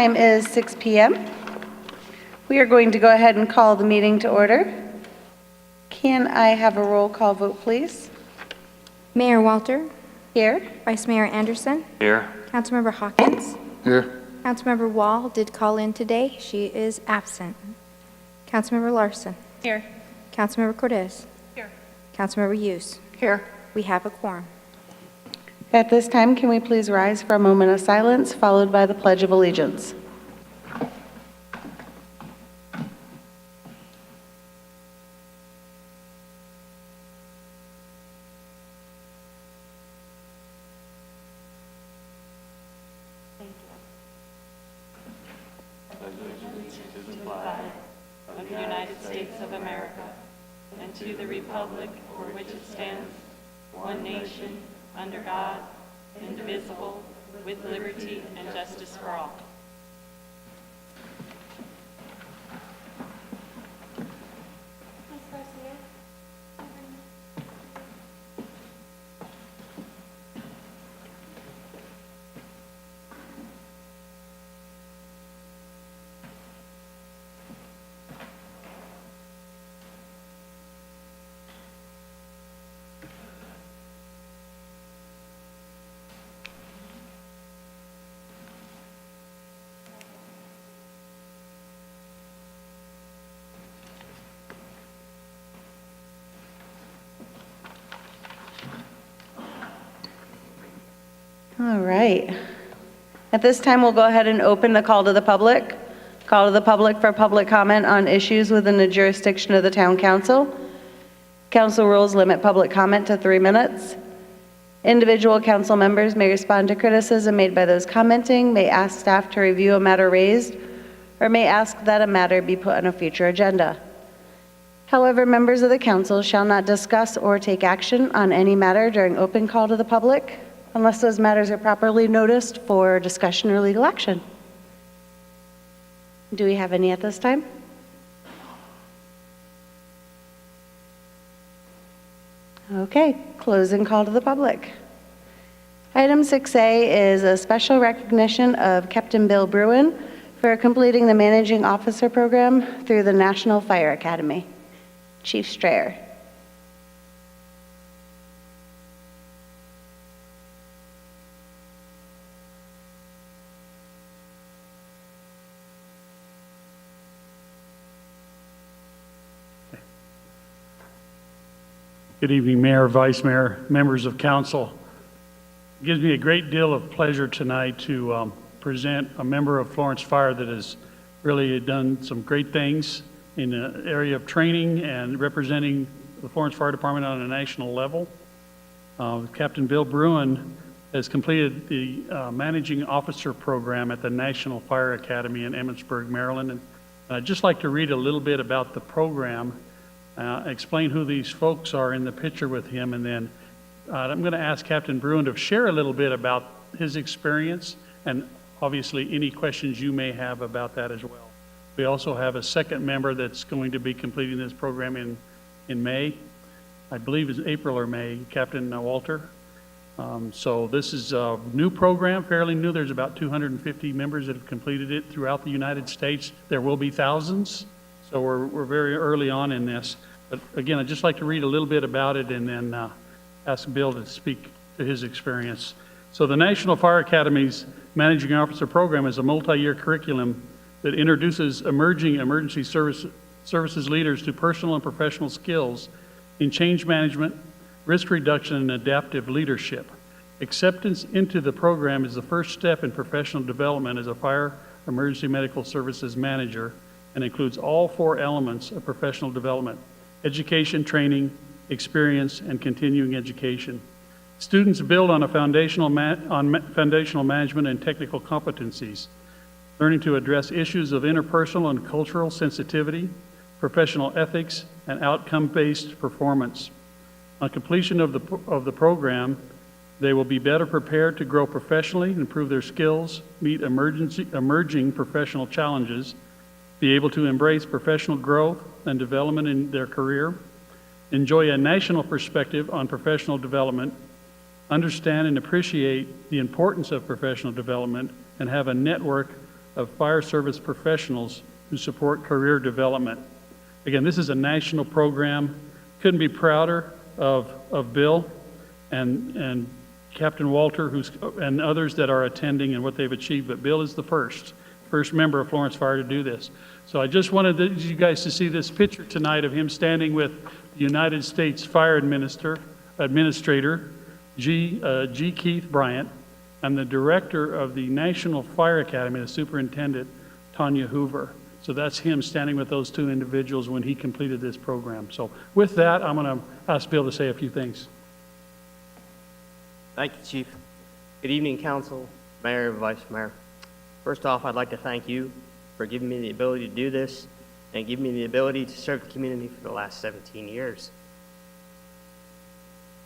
time is 6 p.m. We are going to go ahead and call the meeting to order. Can I have a roll call vote, please? Mayor Walter. Here. Vice Mayor Anderson. Here. Councilmember Hawkins. Here. Councilmember Wall did call in today. She is absent. Councilmember Larson. Here. Councilmember Cortez. Here. Councilmember Hughes. Here. We have a quorum. At this time, can we please rise for a moment of silence, followed by the Pledge of Allegiance? Of the United States of America, and to the republic for which it stands, one nation, under God, indivisible, with liberty and justice for all. All right. At this time, we'll go ahead and open the call to the public. Call to the public for public comment on issues within the jurisdiction of the Town Council. Council rules limit public comment to 3 minutes. Individual council members may respond to criticism made by those commenting, may ask staff to review a matter raised, or may ask that a matter be put on a future agenda. However, members of the council shall not discuss or take action on any matter during open call to the public unless those matters are properly noticed for discussion or legal action. Do we have any at this time? Okay, closing call to the public. Item 6A is a special recognition of Captain Bill Bruin for completing the Managing Officer Program through the National Fire Academy. Chief Strayer. Good evening, Mayor, Vice Mayor, members of council. It gives me a great deal of pleasure tonight to present a member of Florence Fire that has really done some great things in the area of training and representing the Florence Fire Department on a national level. Captain Bill Bruin has completed the Managing Officer Program at the National Fire Academy in Emmitsburg, Maryland. And I'd just like to read a little bit about the program, explain who these folks are in the picture with him, and then I'm going to ask Captain Bruin to share a little bit about his experience and obviously any questions you may have about that as well. We also have a second member that's going to be completing this program in May. I believe it's April or May, Captain Walter. So this is a new program, fairly new. There's about 250 members that have completed it throughout the United States. There will be thousands. So we're very early on in this. But again, I'd just like to read a little bit about it and then ask Bill to speak to his experience. So the National Fire Academy's Managing Officer Program is a multi-year curriculum that introduces emerging emergency services leaders to personal and professional skills in change management, risk reduction, and adaptive leadership. Acceptance into the program is the first step in professional development as a fire emergency medical services manager, and includes all 4 elements of professional development: education, training, experience, and continuing education. Students build on foundational management and technical competencies, learning to address issues of interpersonal and cultural sensitivity, professional ethics, and outcome-based performance. On completion of the program, they will be better prepared to grow professionally, improve their skills, meet emerging professional challenges, be able to embrace professional growth and development in their career, enjoy a national perspective on professional development, understand and appreciate the importance of professional development, and have a network of fire service professionals who support career development. Again, this is a national program. Couldn't be prouder of Bill and Captain Walter and others that are attending and what they've achieved, but Bill is the first member of Florence Fire to do this. So I just wanted you guys to see this picture tonight of him standing with the United States Fire Administrator, G. Keith Bryant, and the Director of the National Fire Academy, the Superintendent, Tanya Hoover. So that's him standing with those two individuals when he completed this program. So with that, I'm going to ask Bill to say a few things. Thank you, Chief. Good evening, Council, Mayor, Vice Mayor. First off, I'd like to thank you for giving me the ability to do this and giving me the ability to serve the community for the last 17 years.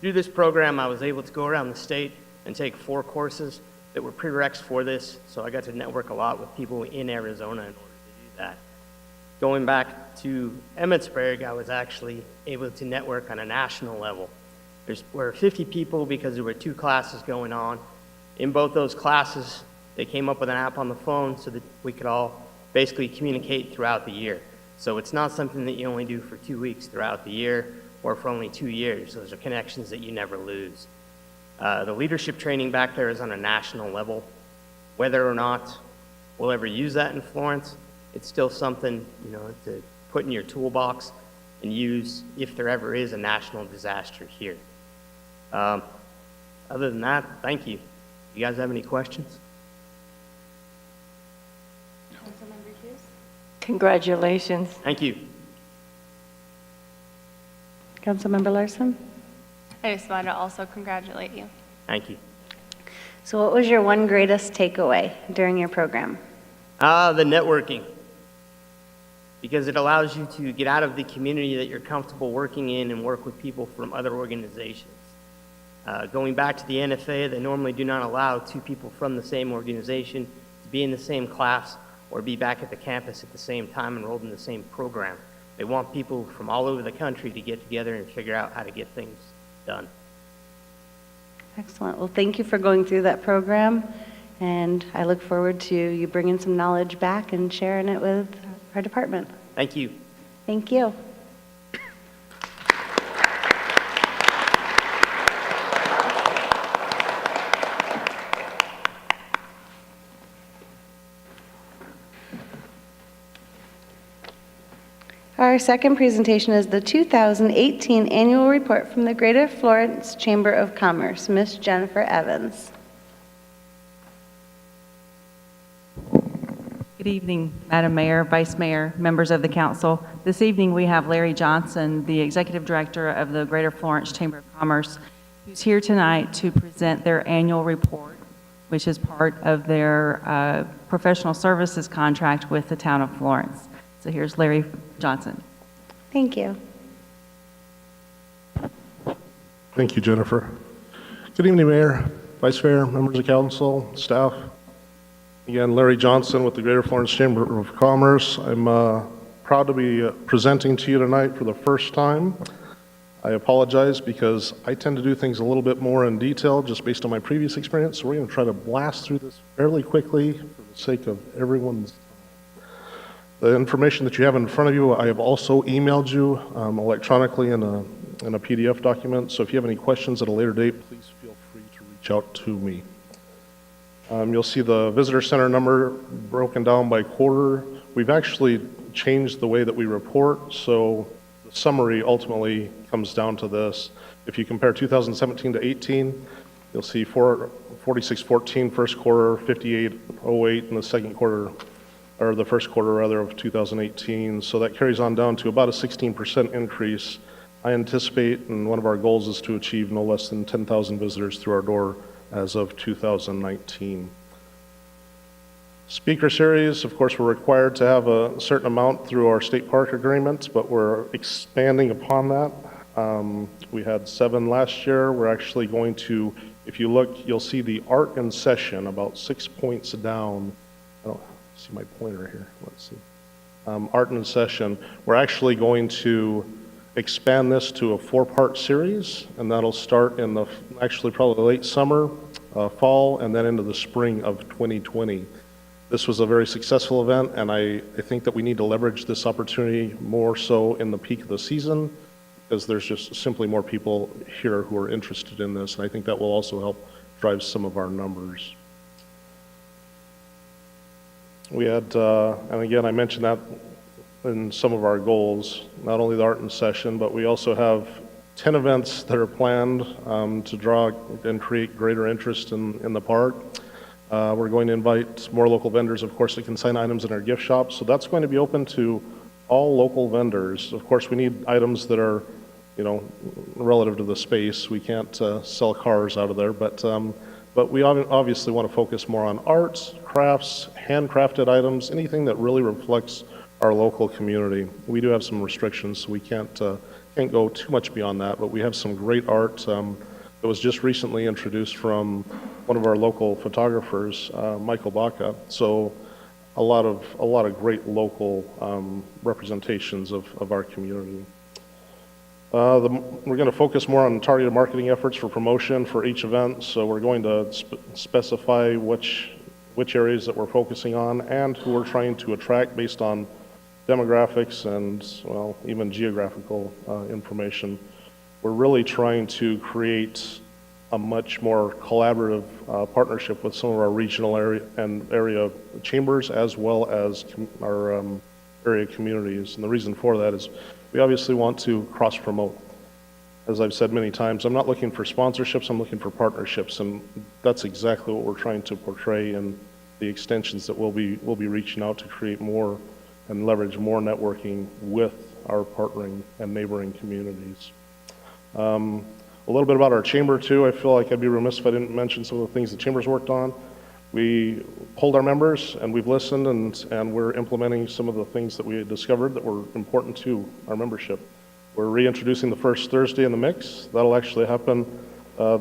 Through this program, I was able to go around the state and take 4 courses that were prereqs for this, so I got to network a lot with people in Arizona in order to do that. Going back to Emmitsburg, I was actually able to network on a national level. There were 50 people because there were 2 classes going on. In both those classes, they came up with an app on the phone so that we could all basically communicate throughout the year. So it's not something that you only do for 2 weeks throughout the year or for only 2 years. Those are connections that you never lose. The leadership training back there is on a national level. Whether or not we'll ever use that in Florence, it's still something, to put in your toolbox and use if there ever is a national disaster here. Other than that, thank you. You guys have any questions? Congratulations. Thank you. Councilmember Larson? I just wanted to also congratulate you. Thank you. So what was your one greatest takeaway during your program? The networking. Because it allows you to get out of the community that you're comfortable working in and work with people from other organizations. Going back to the NFA, they normally do not allow 2 people from the same organization to be in the same class or be back at the campus at the same time enrolled in the same program. They want people from all over the country to get together and figure out how to get things done. Excellent. Well, thank you for going through that program, and I look forward to you bringing some knowledge back and sharing it with our department. Thank you. Thank you. Our second presentation is the 2018 Annual Report from the Greater Florence Chamber of Commerce. Ms. Jennifer Evans. Good evening, Madam Mayor, Vice Mayor, members of the council. This evening we have Larry Johnson, the Executive Director of the Greater Florence Chamber of Commerce, who's here tonight to present their annual report, which is part of their professional services contract with the town of Florence. So here's Larry Johnson. Thank you. Thank you, Jennifer. Good evening, Mayor, Vice Mayor, members of council, staff. Again, Larry Johnson with the Greater Florence Chamber of Commerce. I'm proud to be presenting to you tonight for the first time. I apologize because I tend to do things a little bit more in detail just based on my previous experience. So we're going to try to blast through this fairly quickly for the sake of everyone's time. The information that you have in front of you, I have also emailed you electronically in a PDF document. So if you have any questions at a later date, please feel free to reach out to me. You'll see the visitor center number broken down by quarter. We've actually changed the way that we report, so the summary ultimately comes down to this. If you compare 2017 to 18, you'll see 4614 first quarter, 5808 in the second quarter, or the first quarter rather of 2018. So that carries on down to about a 16% increase. I anticipate, and one of our goals is to achieve no less than 10,000 visitors through our door as of 2019. Speaker series, of course, we're required to have a certain amount through our state park agreements, but we're expanding upon that. We had 7 last year. We're actually going to, if you look, you'll see the art in session about 6 points down. I don't see my pointer here. Let's see. Art in session. We're actually going to expand this to a 4-part series, and that'll start in the, actually probably late summer, fall, and then into the spring of 2020. This was a very successful event, and I think that we need to leverage this opportunity more so in the peak of the season, because there's just simply more people here who are interested in this, and I think that will also help drive some of our numbers. We had, and again, I mentioned that in some of our goals, not only the art and session, but we also have 10 events that are planned to draw and create greater interest in the park. We're going to invite more local vendors, of course, that can sign items in our gift shop. So that's going to be open to all local vendors. Of course, we need items that are, relative to the space. We can't sell cars out of there, but we obviously want to focus more on arts, crafts, handcrafted items, anything that really reflects our local community. We do have some restrictions, so we can't go too much beyond that, but we have some great art that was just recently introduced from one of our local photographers, Michael Baca. So a lot of great local representations of our community. We're going to focus more on targeted marketing efforts for promotion for each event. So we're going to specify which areas that we're focusing on and who we're trying to attract based on demographics and, well, even geographical information. We're really trying to create a much more collaborative partnership with some of our regional area chambers as well as our area communities. And the reason for that is we obviously want to cross-promote. As I've said many times, I'm not looking for sponsorships, I'm looking for partnerships, and that's exactly what we're trying to portray in the extensions that we'll be reaching out to create more and leverage more networking with our partnering and neighboring communities. A little bit about our chamber too. I feel like I'd be remiss if I didn't mention some of the things the chamber's worked on. We polled our members and we've listened and we're implementing some of the things that we had discovered that were important to our membership. We're reintroducing the first Thursday in the mix. That'll actually happen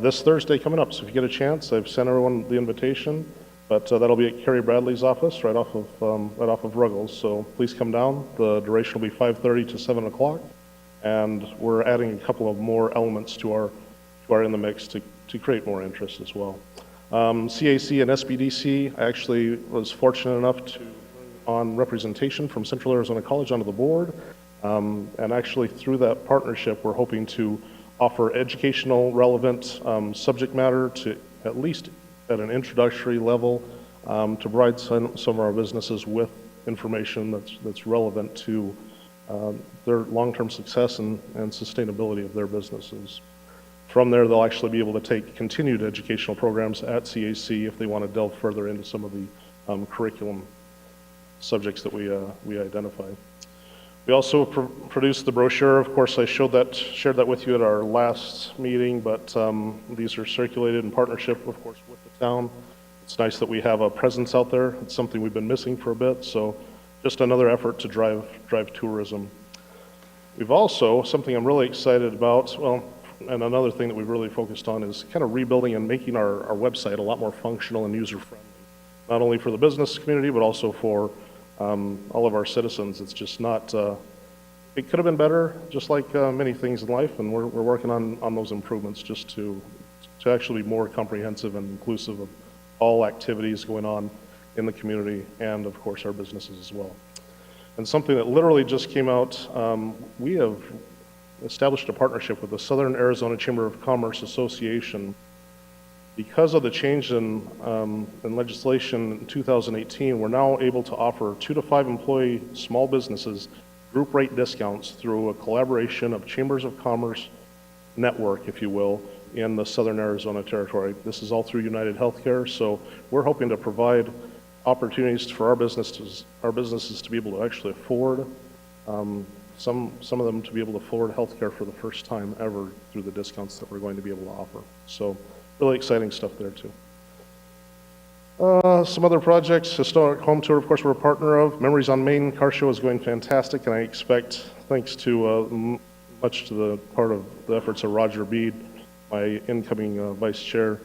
this Thursday coming up. So if you get a chance, I've sent everyone the invitation, but that'll be at Carrie Bradley's office right off of Ruggles. So please come down. The duration will be 5:30 to 7 o'clock. And we're adding a couple of more elements to our in the mix to create more interest as well. CAC and SBDC, I actually was fortunate enough to bring on representation from Central Arizona College onto the board. And actually through that partnership, we're hoping to offer educational relevant subject matter to at least at an introductory level to provide some of our businesses with information that's relevant to their long-term success and sustainability of their businesses. From there, they'll actually be able to take continued educational programs at CAC if they want to delve further into some of the curriculum subjects that we identify. We also produced the brochure. Of course, I shared that with you at our last meeting, but these are circulated in partnership, of course, with the town. It's nice that we have a presence out there. It's something we've been missing for a bit, so just another effort to drive tourism. We've also, something I'm really excited about, well, and another thing that we've really focused on is kind of rebuilding and making our website a lot more functional and user-friendly, not only for the business community, but also for all of our citizens. It's just not, it could have been better, just like many things in life, and we're working on those improvements just to actually be more comprehensive and inclusive of all activities going on in the community and, of course, our businesses as well. And something that literally just came out, we have established a partnership with the Southern Arizona Chamber of Commerce Association. Because of the change in legislation in 2018, we're now able to offer 2 to 5 employee small businesses group rate discounts through a collaboration of Chambers of Commerce network, if you will, in the Southern Arizona territory. This is all through United Healthcare, so we're hoping to provide opportunities for our businesses to be able to actually afford, some of them to be able to afford healthcare for the first time ever through the discounts that we're going to be able to offer. So really exciting stuff there too. Some other projects, Historic Home Tour, of course, we're a partner of. Memories on Main car show is going fantastic, and I expect, thanks to much to the part of the efforts of Roger Bead, my incoming vice chair,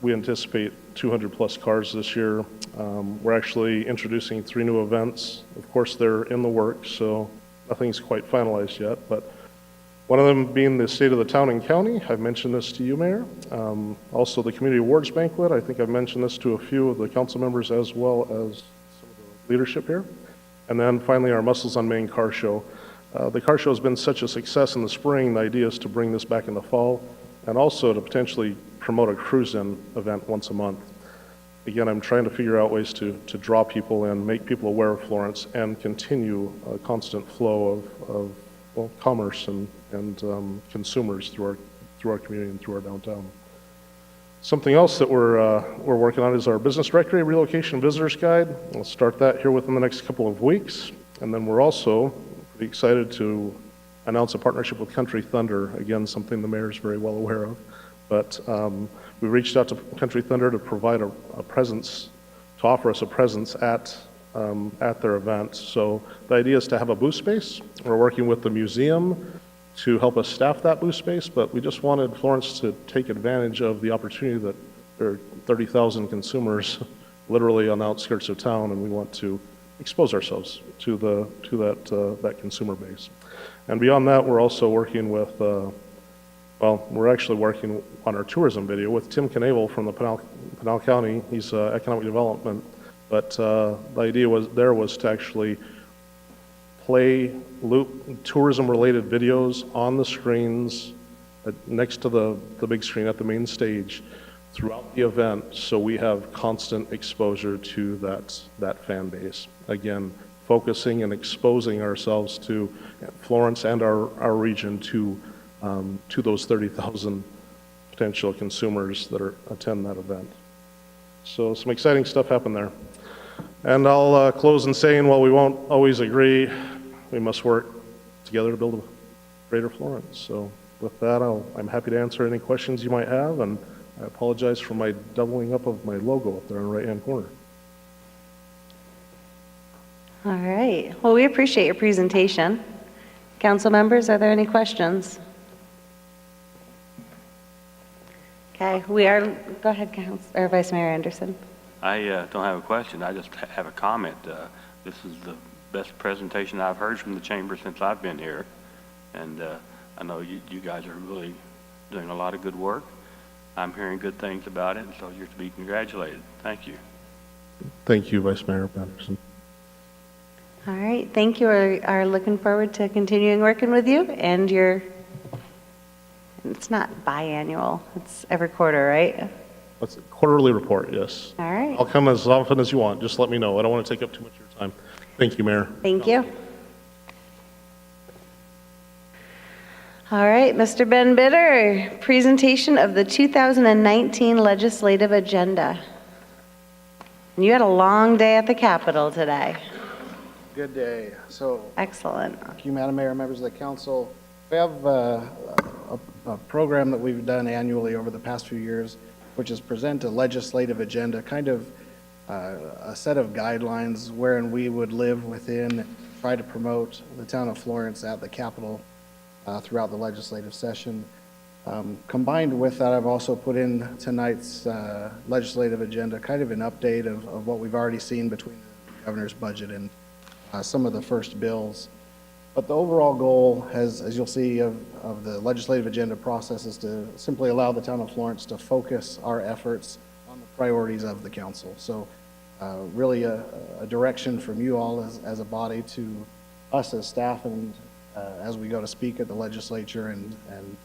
we anticipate 200 plus cars this year. We're actually introducing 3 new events. Of course, they're in the works, so nothing's quite finalized yet, but One of them being the state of the town and county. I've mentioned this to you, Mayor. Also, the community awards banquet. I think I've mentioned this to a few of the council members as well as some of the leadership here. And then finally, our Muscles on Main car show. The car show has been such a success in the spring. The idea is to bring this back in the fall and also to potentially promote a cruise-in event once a month. Again, I'm trying to figure out ways to draw people in, make people aware of Florence, and continue a constant flow of well, commerce and consumers through our community and through our downtown. Something else that we're working on is our business directory relocation visitors guide. We'll start that here within the next couple of weeks, and then we're also pretty excited to announce a partnership with Country Thunder. Again, something the mayor is very well aware of, but we reached out to Country Thunder to provide a presence, to offer us a presence at their event. So the idea is to have a booth space. We're working with the museum to help us staff that booth space, but we just wanted Florence to take advantage of the opportunity that there are 30,000 consumers literally on the outskirts of town, and we want to expose ourselves to that consumer base. And beyond that, we're also working with, we're actually working on our tourism video with Tim Knavel from the Pinal County. He's economic development, but the idea was to actually play tourism-related videos on the screens next to the big screen at the main stage throughout the event, so we have constant exposure to that fan base. Again, focusing and exposing ourselves to Florence and our region to those 30,000 potential consumers that attend that event. So some exciting stuff happened there. And I'll close in saying, while we won't always agree, we must work together to build a greater Florence. So with that, I'm happy to answer any questions you might have, and I apologize for my doubling up of my logo up there in the right-hand corner. All right. Well, we appreciate your presentation. Council members, are there any questions? Okay, go ahead, Vice Mayor Anderson. I don't have a question. I just have a comment. This is the best presentation I've heard from the chamber since I've been here. And I know you guys are really doing a lot of good work. I'm hearing good things about it, and so you're to be congratulated. Thank you. Thank you, Vice Mayor Anderson. All right, thank you. We are looking forward to continuing working with you, and it's not biannual, it's every quarter, right? That's a quarterly report, yes. All right. I'll come as often as you want. Just let me know. I don't want to take up too much of your time. Thank you, Mayor. Thank you. All right, Mr. Ben Bitter, presentation of the 2019 legislative agenda. And you had a long day at the Capitol today. Good day. So, Excellent. thank you, Madam Mayor, members of the council. We have a program that we've done annually over the past few years, which is present a legislative agenda, kind of a set of guidelines wherein we would live within, try to promote the town of Florence at the Capitol throughout the legislative session. Combined with that, I've also put in tonight's legislative agenda, kind of an update of what we've already seen between the governor's budget and some of the first bills. But the overall goal, as you'll see, of the legislative agenda process is to simply allow the town of Florence to focus our efforts on the priorities of the council. So really a direction from you all as a body to us as staff, and as we go to speak at the legislature and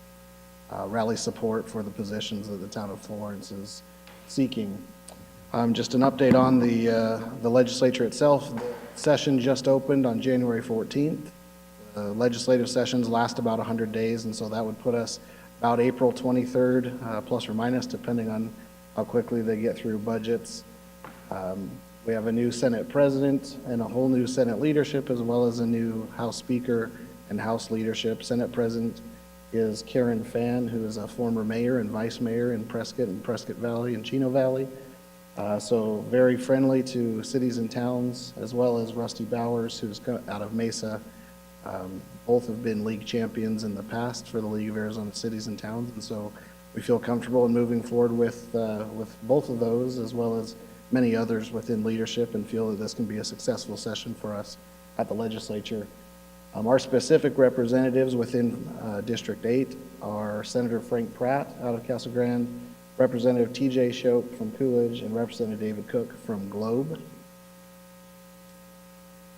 rally support for the positions that the town of Florence is seeking. Just an update on the legislature itself. The session just opened on January 14th. The legislative sessions last about 100 days, and so that would put us about April 23rd, plus or minus, depending on how quickly they get through budgets. We have a new Senate president and a whole new Senate leadership, as well as a new House Speaker and House leadership. Senate president is Karen Fan, who is a former mayor and vice mayor in Prescott and Prescott Valley and Chino Valley. So very friendly to cities and towns, as well as Rusty Bowers, who's out of Mesa. Both have been league champions in the past for the League of Arizona Cities and Towns, and so we feel comfortable in moving forward with both of those, as well as many others within leadership, and feel that this can be a successful session for us at the legislature. Our specific representatives within District 8 are Senator Frank Pratt out of Casa Grande, Representative TJ Shope from Coolidge, and Representative David Cook from Globe.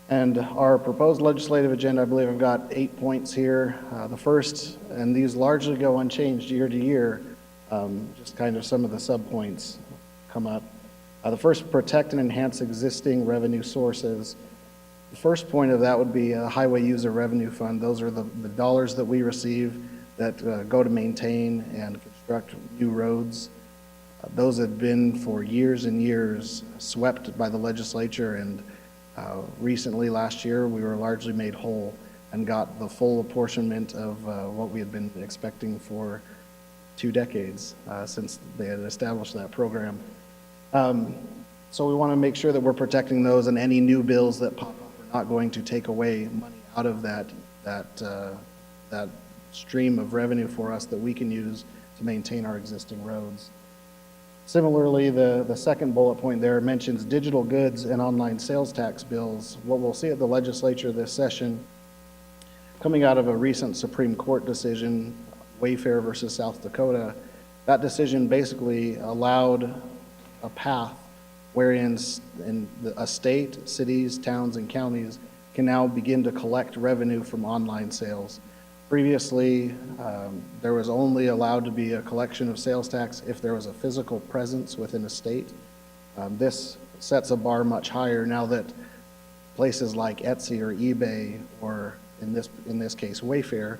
And our proposed legislative agenda, I believe I've got 8 points here. The first, and these largely go unchanged year to year, just kind of some of the subpoints come up. The first, protect and enhance existing revenue sources. The first point of that would be a highway user revenue fund. Those are the dollars that we receive that go to maintain and construct new roads. Those have been for years and years swept by the legislature, and recently last year we were largely made whole and got the full apportionment of what we had been expecting for 2 decades since they had established that program. So we want to make sure that we're protecting those, and any new bills that pop up are not going to take away money out of that stream of revenue for us that we can use to maintain our existing roads. Similarly, the second bullet point there mentions digital goods and online sales tax bills. What we'll see at the legislature this session, coming out of a recent Supreme Court decision, Wayfair versus South Dakota, that decision basically allowed a path wherein a state, cities, towns, and counties can now begin to collect revenue from online sales. Previously, there was only allowed to be a collection of sales tax if there was a physical presence within a state. This sets a bar much higher now that places like Etsy or eBay, or in this case Wayfair,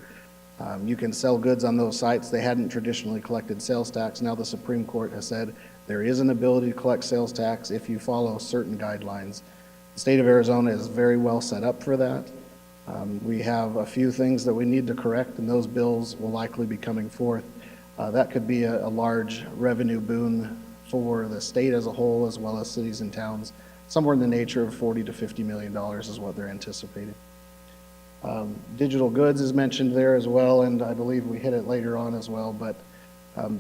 you can sell goods on those sites. They hadn't traditionally collected sales tax. Now the Supreme Court has said there is an ability to collect sales tax if you follow certain guidelines. The state of Arizona is very well set up for that. We have a few things that we need to correct, and those bills will likely be coming forth. That could be a large revenue boon for the state as a whole, as well as cities and towns. Somewhere in the nature of $40 to $50 million is what they're anticipating. Digital goods is mentioned there as well, and I believe we hit it later on as well, but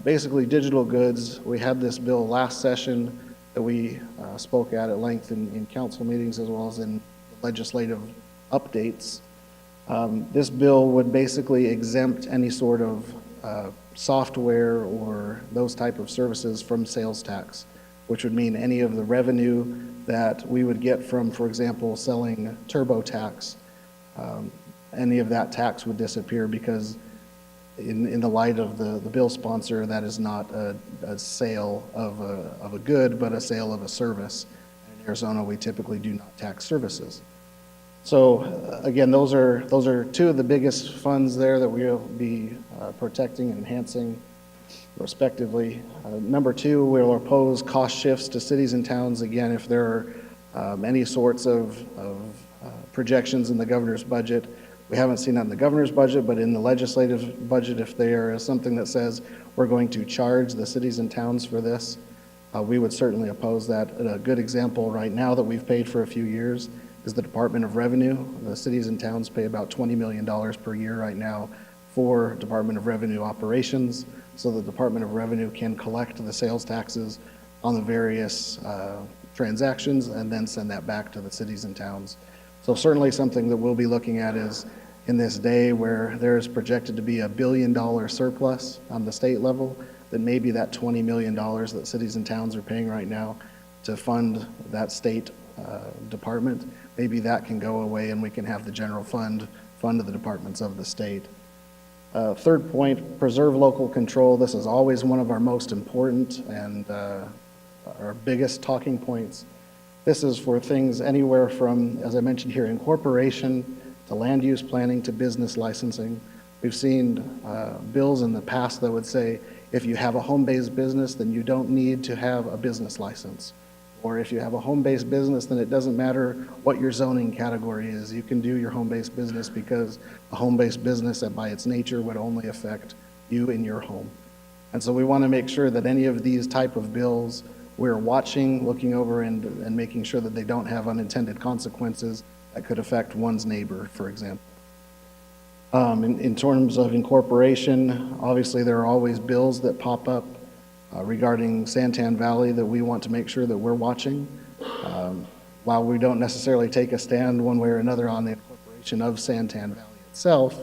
basically digital goods, we had this bill last session that we spoke at length in council meetings as well as in legislative updates. This bill would basically exempt any sort of software or those type of services from sales tax, which would mean any of the revenue that we would get from, for example, selling TurboTax, any of that tax would disappear, because in the light of the bill sponsor, that is not a sale of a good, but a sale of a service. In Arizona, we typically do not tax services. So again, those are two of the biggest funds there that we'll be protecting and enhancing respectively. Number two, we'll oppose cost shifts to cities and towns. Again, if there are any sorts of projections in the governor's budget, we haven't seen that in the governor's budget, but in the legislative budget, if there is something that says we're going to charge the cities and towns for this, we would certainly oppose that. A good example right now that we've paid for a few years is the Department of Revenue. The cities and towns pay about $20 million per year right now for Department of Revenue operations, so the Department of Revenue can collect the sales taxes on the various transactions and then send that back to the cities and towns. So certainly something that we'll be looking at is, in this day where there is projected to be $1 billion surplus on the state level, that maybe that $20 million that cities and towns are paying right now to fund that state department, maybe that can go away and we can have the general fund the departments of the state. Third point, preserve local control. This is always one of our most important and our biggest talking points. This is for things anywhere from, as I mentioned here, incorporation to land use planning to business licensing. We've seen bills in the past that would say, if you have a home-based business, then you don't need to have a business license. Or if you have a home-based business, then it doesn't matter what your zoning category is. You can do your home-based business because a home-based business, by its nature, would only affect you in your home. And so we want to make sure that any of these type of bills, we're watching, looking over, and making sure that they don't have unintended consequences that could affect one's neighbor, for example. In terms of incorporation, obviously there are always bills that pop up regarding Santan Valley that we want to make sure that we're watching. While we don't necessarily take a stand one way or another on the incorporation incorporation of Santan Valley itself,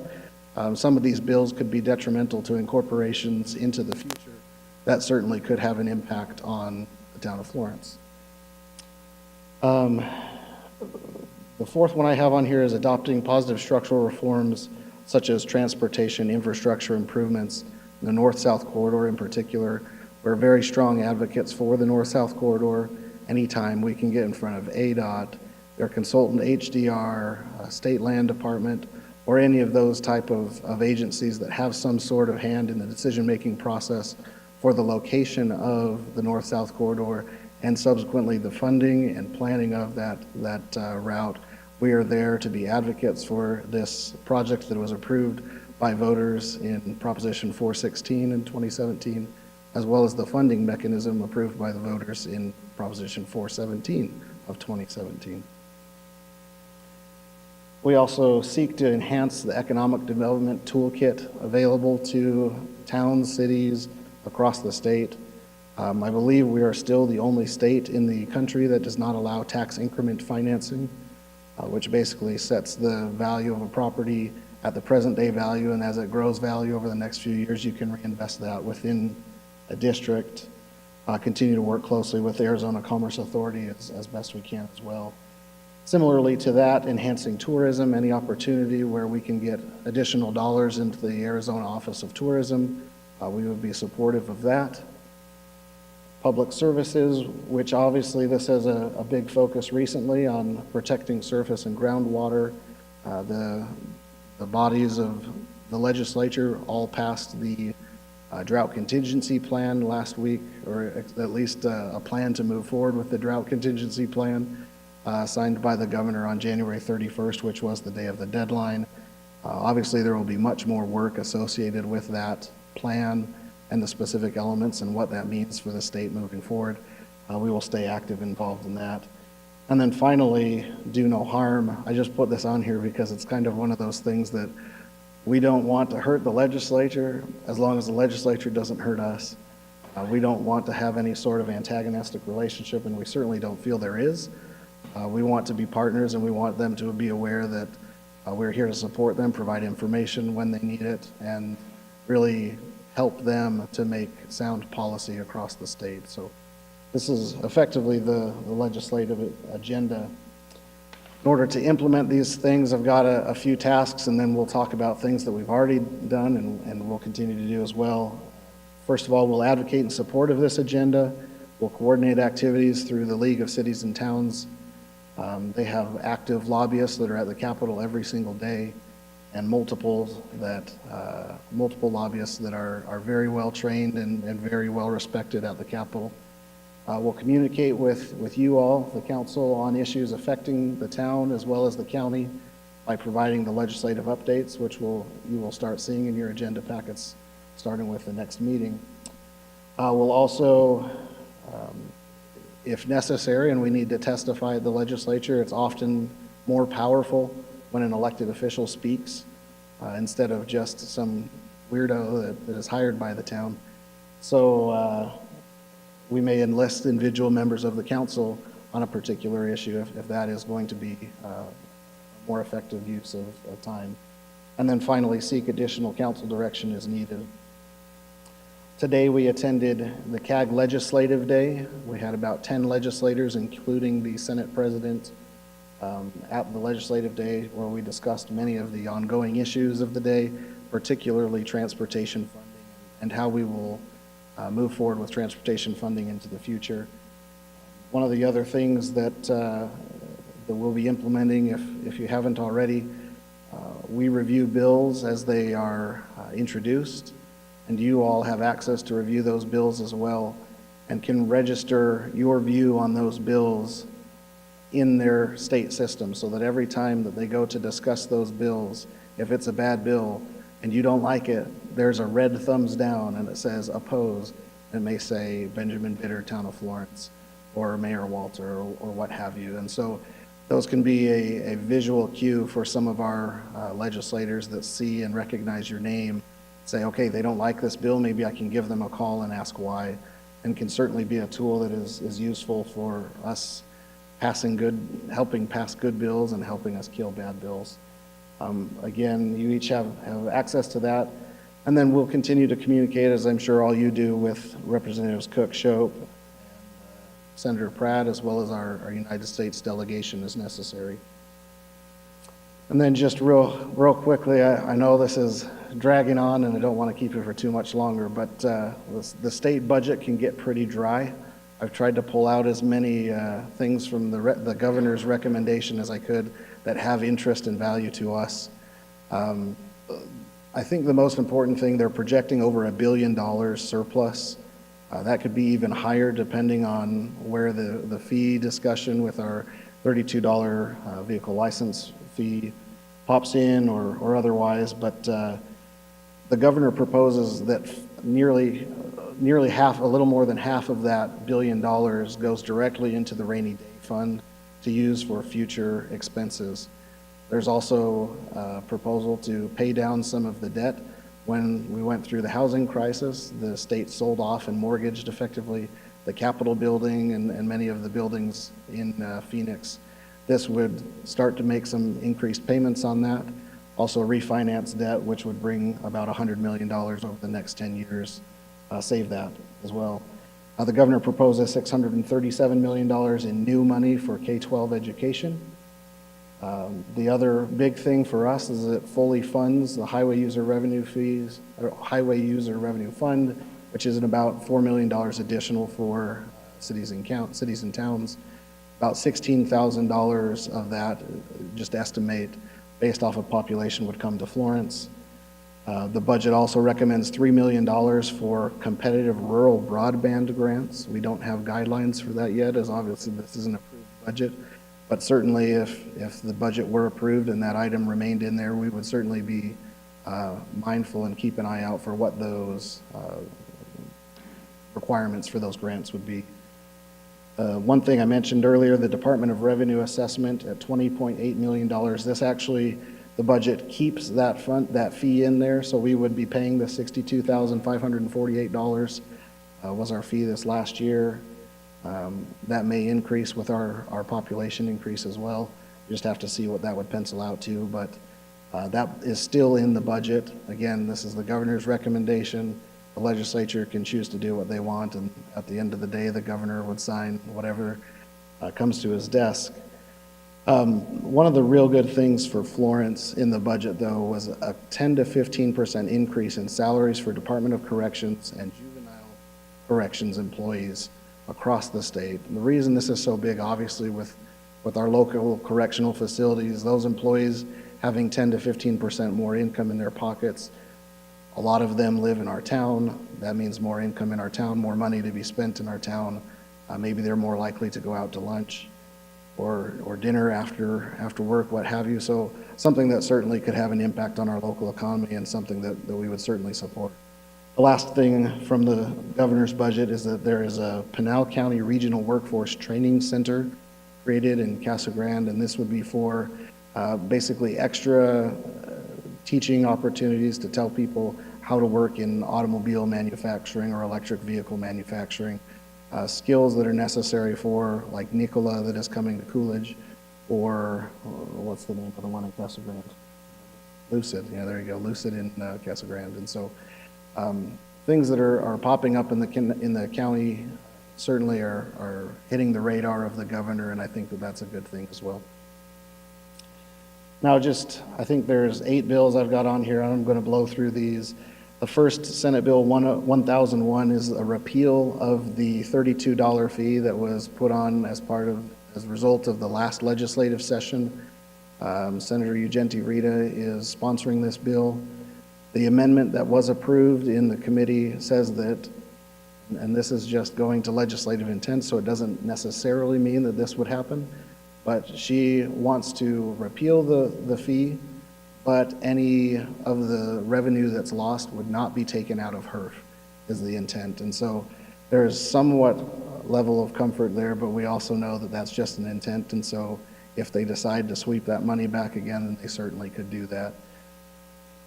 some of these bills could be detrimental to incorporations into the future. That certainly could have an impact on the town of Florence. The fourth one I have on here is adopting positive structural reforms such as transportation infrastructure improvements, the north-south corridor in particular. We're very strong advocates for the north-south corridor. Anytime we can get in front of ADOT, their consultant HDR, State Land Department, or any of those type of agencies that have some sort of hand in the decision-making process for the location of the north-south corridor and subsequently the funding and planning of that route. We are there to be advocates for this project that was approved by voters in Proposition 416 in 2017, as well as the funding mechanism approved by the voters in Proposition 417 of 2017. We also seek to enhance the economic development toolkit available to towns, cities across the state. I believe we are still the only state in the country that does not allow tax increment financing, which basically sets the value of a property at the present day value, and as it grows value over the next few years, you can reinvest that within a district. Continue to work closely with the Arizona Commerce Authority as best we can as well. Similarly to that, enhancing tourism, any opportunity where we can get additional dollars into the Arizona Office of Tourism, we would be supportive of that. Public services, which obviously this has a big focus recently on protecting surface and groundwater. The bodies of the legislature all passed the drought contingency plan last week, or at least a plan to move forward with the drought contingency plan signed by the governor on January 31st, which was the day of the deadline. Obviously, there will be much more work associated with that plan and the specific elements and what that means for the state moving forward. We will stay active involved in that. And then finally, do no harm. I just put this on here because it's kind of one of those things that we don't want to hurt the legislature as long as the legislature doesn't hurt us. We don't want to have any sort of antagonistic relationship, and we certainly don't feel there is. We want to be partners, and we want them to be aware that we're here to support them, provide information when they need it, and really help them to make sound policy across the state. So this is effectively the legislative agenda. In order to implement these things, I've got a few tasks, and then we'll talk about things that we've already done and we'll continue to do as well. First of all, we'll advocate in support of this agenda. We'll coordinate activities through the League of Cities and Towns. They have active lobbyists that are at the Capitol every single day, and multiple lobbyists that are very well trained and very well respected at the Capitol. We'll communicate with you all, the council, on issues affecting the town as well as the county by providing the legislative updates, which you will start seeing in your agenda packets starting with the next meeting. We'll also, if necessary, and we need to testify at the legislature, it's often more powerful when an elected official speaks instead of just some weirdo that is hired by the town. So we may enlist individual members of the council on a particular issue if that is going to be a more effective use of time. And then finally, seek additional council direction as needed. Today we attended the CAG Legislative Day. We had about 10 legislators, including the Senate President, at the Legislative Day, where we discussed many of the ongoing issues of the day, particularly transportation funding and how we will move forward with transportation funding into the future. One of the other things that we'll be implementing, if you haven't already, we review bills as they are introduced, and you all have access to review those bills as well and can register your view on those bills in their state system, so that every time that they go to discuss those bills, if it's a bad bill and you don't like it, there's a red thumbs down and it says oppose. It may say Benjamin Bitter, Town of Florence, or Mayor Walter, or what have you. And so those can be a visual cue for some of our legislators that see and recognize your name, say, okay, they don't like this bill, maybe I can give them a call and ask why, and can certainly be a tool that is useful for us helping pass good bills and helping us kill bad bills. Again, you each have access to that. And then we'll continue to communicate, as I'm sure all you do, with Representatives Cook, Shope, and Senator Pratt, as well as our United States delegation as necessary. And then just real quickly, I know this is dragging on and I don't want to keep it for too much longer, but the state budget can get pretty dry. I've tried to pull out as many things from the governor's recommendation as I could that have interest and value to us. I think the most important thing, they're projecting over $1 billion surplus. That could be even higher depending on where the fee discussion with our $32 vehicle license fee pops in or otherwise. But the governor proposes that nearly half, a little more than half of that $1 billion goes directly into the rainy day fund to use for future expenses. There's also a proposal to pay down some of the debt. When we went through the housing crisis, the state sold off and mortgaged effectively the Capitol building and many of the buildings in Phoenix. This would start to make some increased payments on that. Also refinance debt, which would bring about $100 million over the next 10 years, save that as well. The governor proposes $637 million in new money for K-12 education. The other big thing for us is it fully funds the highway user revenue fees, or highway user revenue fund, which is about $4 million additional for cities and towns. About $16,000 of that, just estimate, based off of population, would come to Florence. The budget also recommends $3 million for competitive rural broadband grants. We don't have guidelines for that yet, as obviously this is an approved budget. But certainly if the budget were approved and that item remained in there, we would certainly be mindful and keep an eye out for what those requirements for those grants would be. One thing I mentioned earlier, the Department of Revenue assessment at $20.8 million. This actually, the budget keeps that fee in there, so we would be paying the $62,548 was our fee this last year. That may increase with our population increase as well. We just have to see what that would pencil out to, but that is still in the budget. Again, this is the governor's recommendation. The legislature can choose to do what they want, and at the end of the day, the governor would sign whatever comes to his desk. One of the real good things for Florence in the budget, though, was a 10 to 15% increase in salaries for Department of Corrections and juvenile corrections employees across the state. And the reason this is so big, obviously, with our local correctional facilities, those employees having 10 to 15% more income in their pockets. A lot of them live in our town. That means more income in our town, more money to be spent in our town. Maybe they're more likely to go out to lunch or dinner after work, what have you. So something that certainly could have an impact on our local economy and something that we would certainly support. The last thing from the governor's budget is that there is a Pinal County Regional Workforce Training Center created in Casa Grande, and this would be for basically extra teaching opportunities to tell people how to work in automobile manufacturing or electric vehicle manufacturing, skills that are necessary for, like Nikola that is coming to Coolidge, or what's the name of the one in Casa Grande? Lucid, yeah, there you go, Lucid in Casa Grande. And so things that are popping up in the county certainly are hitting the radar of the governor, and I think that that's a good thing as well. Now I think there's 8 bills I've got on here. I'm going to blow through these. The first, Senate Bill 1001, is a repeal of the $32 fee that was put on as a result of the last legislative session. Senator Ugenti Rita is sponsoring this bill. The amendment that was approved in the committee says that, and this is just going to legislative intent, so it doesn't necessarily mean that this would happen, but she wants to repeal the fee, but any of the revenue that's lost would not be taken out of HERF, is the intent. And so there's somewhat level of comfort there, but we also know that that's just an intent, and so if they decide to sweep that money back again, then they certainly could do that.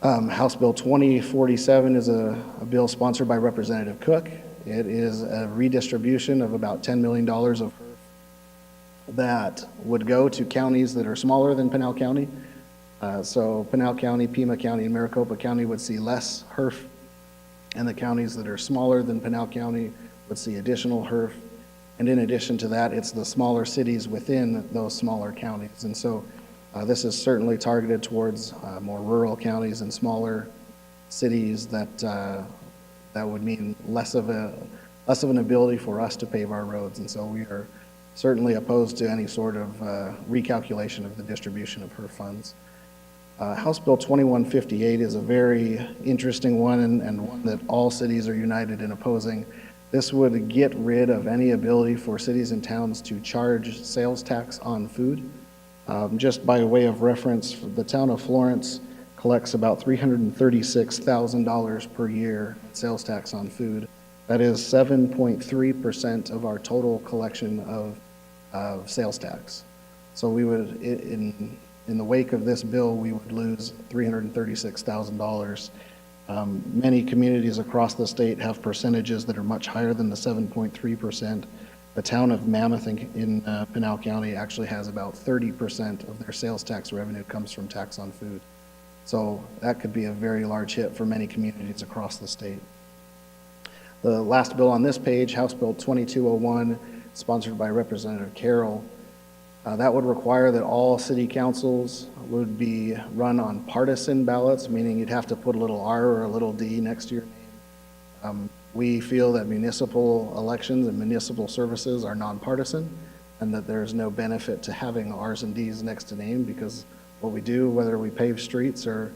House Bill 2047 is a bill sponsored by Representative Cook. It is a redistribution of about $10 million of HERF that would go to counties that are smaller than Pinal County. So Pinal County, Pima County, and Maricopa County would see less HERF, and the counties that are smaller than Pinal County would see additional HERF. And in addition to that, it's the smaller cities within those smaller counties. And so this is certainly targeted towards more rural counties and smaller cities that would mean less of an ability for us to pave our roads. And so we are certainly opposed to any sort of recalculation of the distribution of HERF funds. House Bill 2158 is a very interesting one and one that all cities are united in opposing. This would get rid of any ability for cities and towns to charge sales tax on food. Just by way of reference, the town of Florence collects about $336,000 per year in sales tax on food. That is 7.3% of our total collection of sales tax. So we would, in the wake of this bill, we would lose $336,000. Many communities across the state have percentages that are much higher than the 7.3%. The town of Mammoth in Pinal County actually has about 30% of their sales tax revenue comes from tax on food. So that could be a very large hit for many communities across the state. The last bill on this page, House Bill 2201, sponsored by Representative Carroll, that would require that all city councils would be run on partisan ballots, meaning you'd have to put a little R or a little D next to your name. We feel that municipal elections and municipal services are nonpartisan and that there's no benefit to having R's and D's next to name, because what we do, whether we pave streets or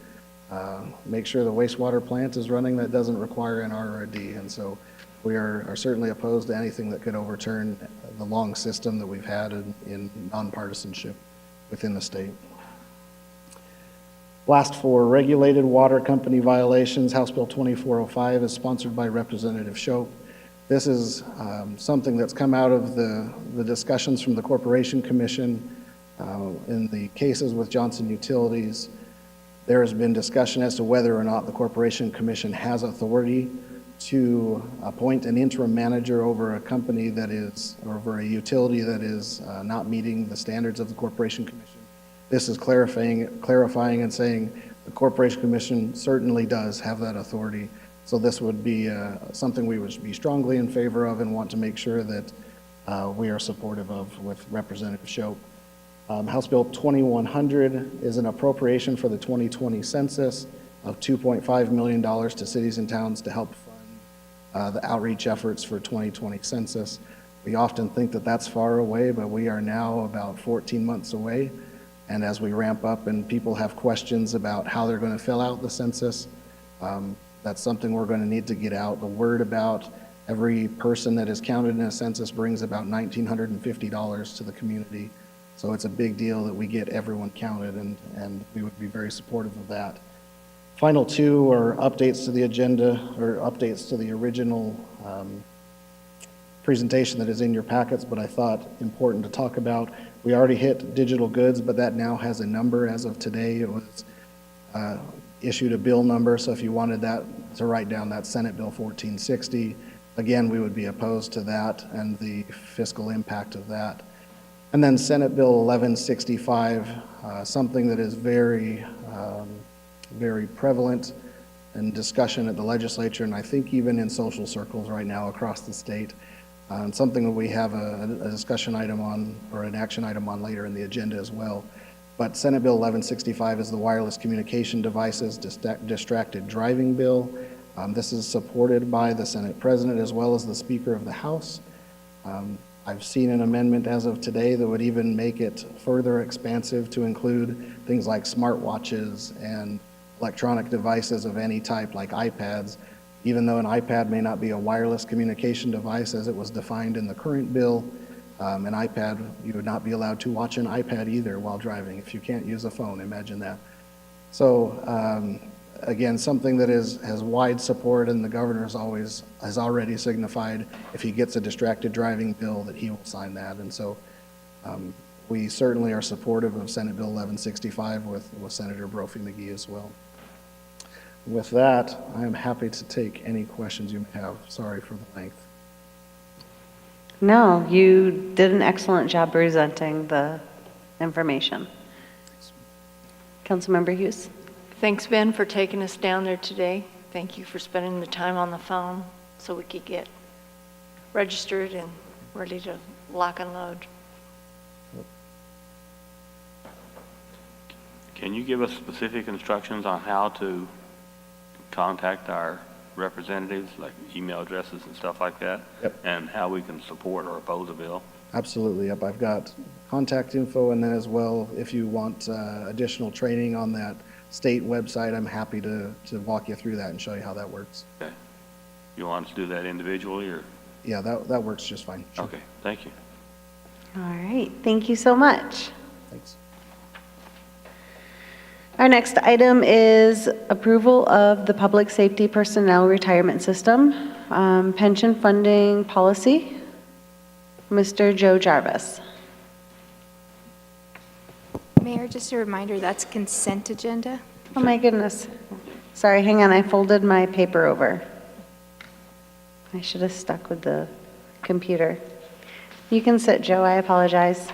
make sure the wastewater plant is running, that doesn't require an R or a D. And so we are certainly opposed to anything that could overturn the long system that we've had in nonpartisanship within the state. Last, for regulated water company violations, House Bill 2405 is sponsored by Representative Shope. This is something that's come out of the discussions from the Corporation Commission in the cases with Johnson Utilities. There has been discussion as to whether or not the Corporation Commission has authority to appoint an interim manager over a company that is, or over a utility that is not meeting the standards of the Corporation Commission. This is clarifying and saying the Corporation Commission certainly does have that authority. So this would be something we would be strongly in favor of and want to make sure that we are supportive of with Representative Shope. House Bill 2100 is an appropriation for the 2020 census of $2.5 million to cities and towns to help fund the outreach efforts for 2020 census. We often think that that's far away, but we are now about 14 months away. And as we ramp up and people have questions about how they're going to fill out the census, that's something we're going to need to get out. The word about every person that is counted in a census brings about $1,950 to the community. So it's a big deal that we get everyone counted, and we would be very supportive of that. Final two are updates to the agenda, or updates to the original presentation that is in your packets, but I thought important to talk about. We already hit digital goods, but that now has a number as of today. It was issued a bill number, so if you wanted that to write down, that Senate Bill 1460. Again, we would be opposed to that and the fiscal impact of that. And then Senate Bill 1165, something that is very prevalent in discussion at the legislature, and I think even in social circles right now across the state. And something that we have a discussion item on, or an action item on later in the agenda as well. But Senate Bill 1165 is the wireless communication devices distracted driving bill. This is supported by the Senate President as well as the Speaker of the House. I've seen an amendment as of today that would even make it further expansive to include things like smartwatches and electronic devices of any type like iPads. Even though an iPad may not be a wireless communication device as it was defined in the current bill, an iPad, you would not be allowed to watch an iPad either while driving if you can't use a phone, imagine that. So again, something that has wide support, and the governor has already signified if he gets a distracted driving bill that he will sign that. And so we certainly are supportive of Senate Bill 1165 with Senator Brophy McGee as well. With that, I am happy to take any questions you may have. Sorry for the length. No, you did an excellent job presenting the information. Councilmember Hughes. Thanks, Ben, for taking us down there today. Thank you for spending the time on the phone so we could get registered and ready to lock and load. Can you give us specific instructions on how to contact our representatives, like email addresses and stuff like that? Yep. And how we can support or oppose a bill? Absolutely, yep. I've got contact info, and then as well, if you want additional training on that state website, I'm happy to walk you through that and show you how that works. Okay. You want us to do that individually, or? Yeah, that works just fine. Sure. Okay, thank you. All right, thank you so much. Thanks. Our next item is approval of the Public Safety Personnel Retirement System pension funding policy. Mr. Joe Jarvis. Mayor, just a reminder, that's consent agenda. Oh my goodness. Sorry, hang on, I folded my paper over. I should have stuck with the computer. You can sit, Joe, I apologize.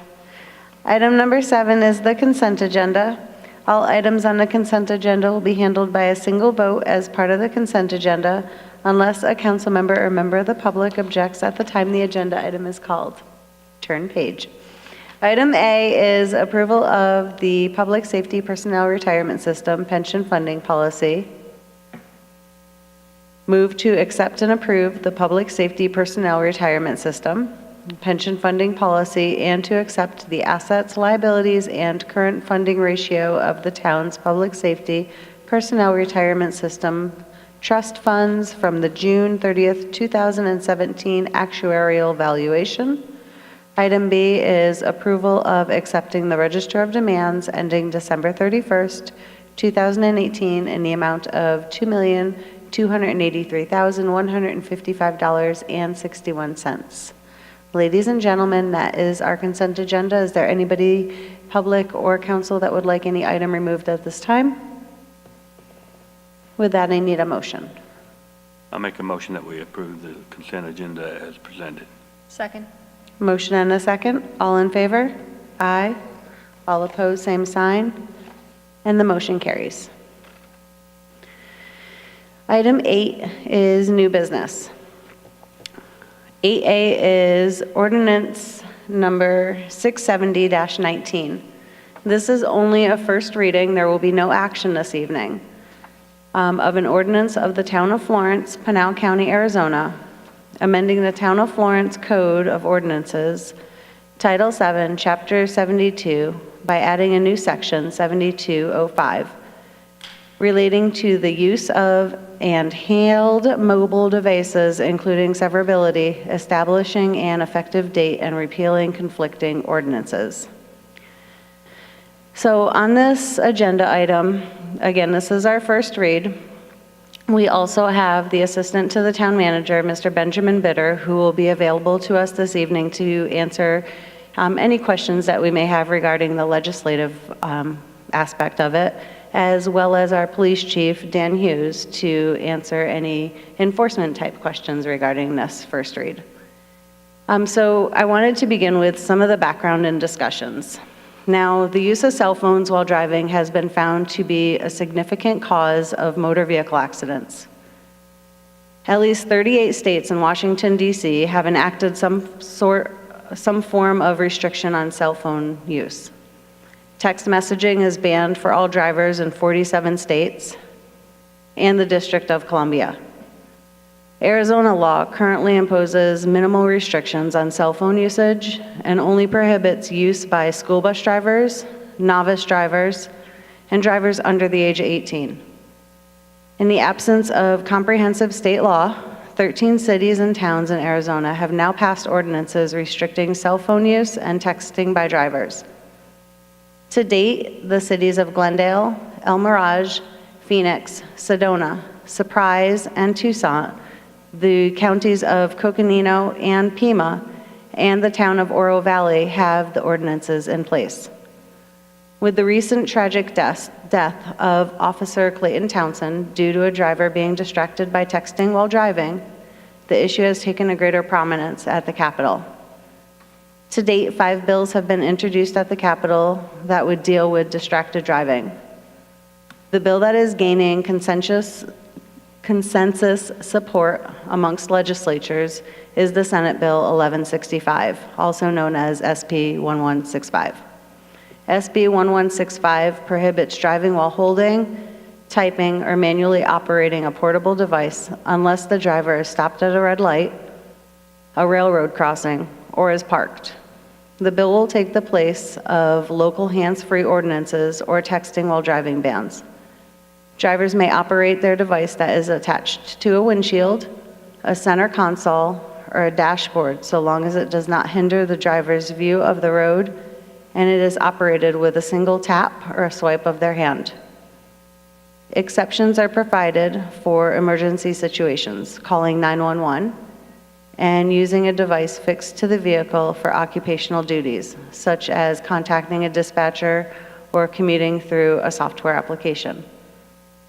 Item number 7 is the consent agenda. All items on the consent agenda will be handled by a single vote as part of the consent agenda unless a council member or member of the public objects at the time the agenda item is called. Turn page. Item A is approval of the Public Safety Personnel Retirement System pension funding policy. Move to accept and approve the Public Safety Personnel Retirement System pension funding policy and to accept the assets, liabilities, and current funding ratio of the town's public safety personnel retirement system trust funds from the June 30th, 2017 actuarial valuation. Item B is approval of accepting the Register of Demands ending December 31st, 2018 in the amount of $2,283,155.61. Ladies and gentlemen, that is our consent agenda. Is there anybody, public or council, that would like any item removed at this time? With that, I need a motion. I'll make a motion that we approve the consent agenda as presented. Second. Motion and a second. All in favor? Aye. All opposed, same sign. And the motion carries. Item 8 is new business. 8A is ordinance number 670-19. This is only a first reading. There will be no action this evening. Of an ordinance of the Town of Florence, Pinal County, Arizona, amending the Town of Florence Code of Ordinances, Title 7, Chapter 72, by adding a new section, 7205, relating to the use of and handheld mobile devices, including severability, establishing an effective date, and repealing conflicting ordinances. So on this agenda item, again, this is our first read. We also have the assistant to the town manager, Mr. Benjamin Bitter, who will be available to us this evening to answer any questions that we may have regarding the legislative aspect of it, as well as our police chief, Dan Hughes, to answer any enforcement type questions regarding this first read. So I wanted to begin with some of the background and discussions. Now, the use of cell phones while driving has been found to be a significant cause of motor vehicle accidents. At least 38 states and Washington, D.C. have enacted some form of restriction on cell phone use. Text messaging is banned for all drivers in 47 states and the District of Columbia. Arizona law currently imposes minimal restrictions on cell phone usage and only prohibits use by school bus drivers, novice drivers, and drivers under the age of 18. In the absence of comprehensive state law, 13 cities and towns in Arizona have now passed ordinances restricting cell phone use and texting by drivers. To date, the cities of Glendale, El Mirage, Phoenix, Sedona, Surprise, and Tucson, the counties of Coconino and Pima, and the town of Oro Valley have the ordinances in place. With the recent tragic death of Officer Clayton Townsend due to a driver being distracted by texting while driving, the issue has taken a greater prominence at the Capitol. To date, 5 bills have been introduced at the Capitol that would deal with distracted driving. The bill that is gaining consensus support amongst legislatures is the Senate Bill 1165, also known as SB 1165. SB 1165 prohibits driving while holding, typing, or manually operating a portable device unless the driver is stopped at a red light, a railroad crossing, or is parked. The bill will take the place of local hands-free ordinances or texting while driving bans. Drivers may operate their device that is attached to a windshield, a center console, or a dashboard so long as it does not hinder the driver's view of the road and it is operated with a single tap or a swipe of their hand. Exceptions are provided for emergency situations, calling 911, and using a device fixed to the vehicle for occupational duties, such as contacting a dispatcher or commuting through a software application.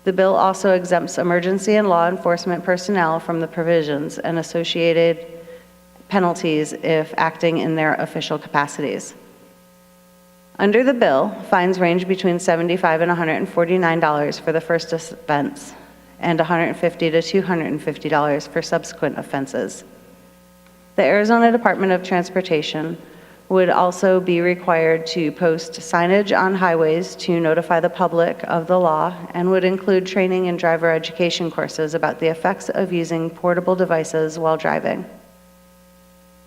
The bill also exempts emergency and law enforcement personnel from the provisions and associated penalties if acting in their official capacities. Under the bill, fines range between $75 and $149 for the first offense and $150 to $250 for subsequent offenses. The Arizona Department of Transportation would also be required to post signage on highways to notify the public of the law and would include training and driver education courses about the effects of using portable devices while driving.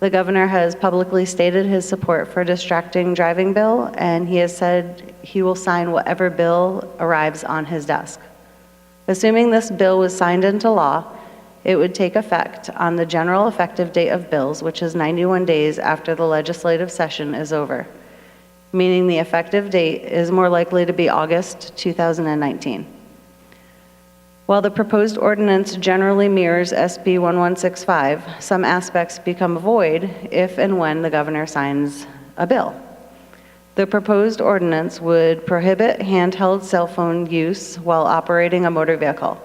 The governor has publicly stated his support for a distracting driving bill, and he has said he will sign whatever bill arrives on his desk. Assuming this bill was signed into law, it would take effect on the general effective date of bills, which is 91 days after the legislative session is over, meaning the effective date is more likely to be August 2019. While the proposed ordinance generally mirrors SB 1165, some aspects become void if and when the governor signs a bill. The proposed ordinance would prohibit handheld cell phone use while operating a motor vehicle.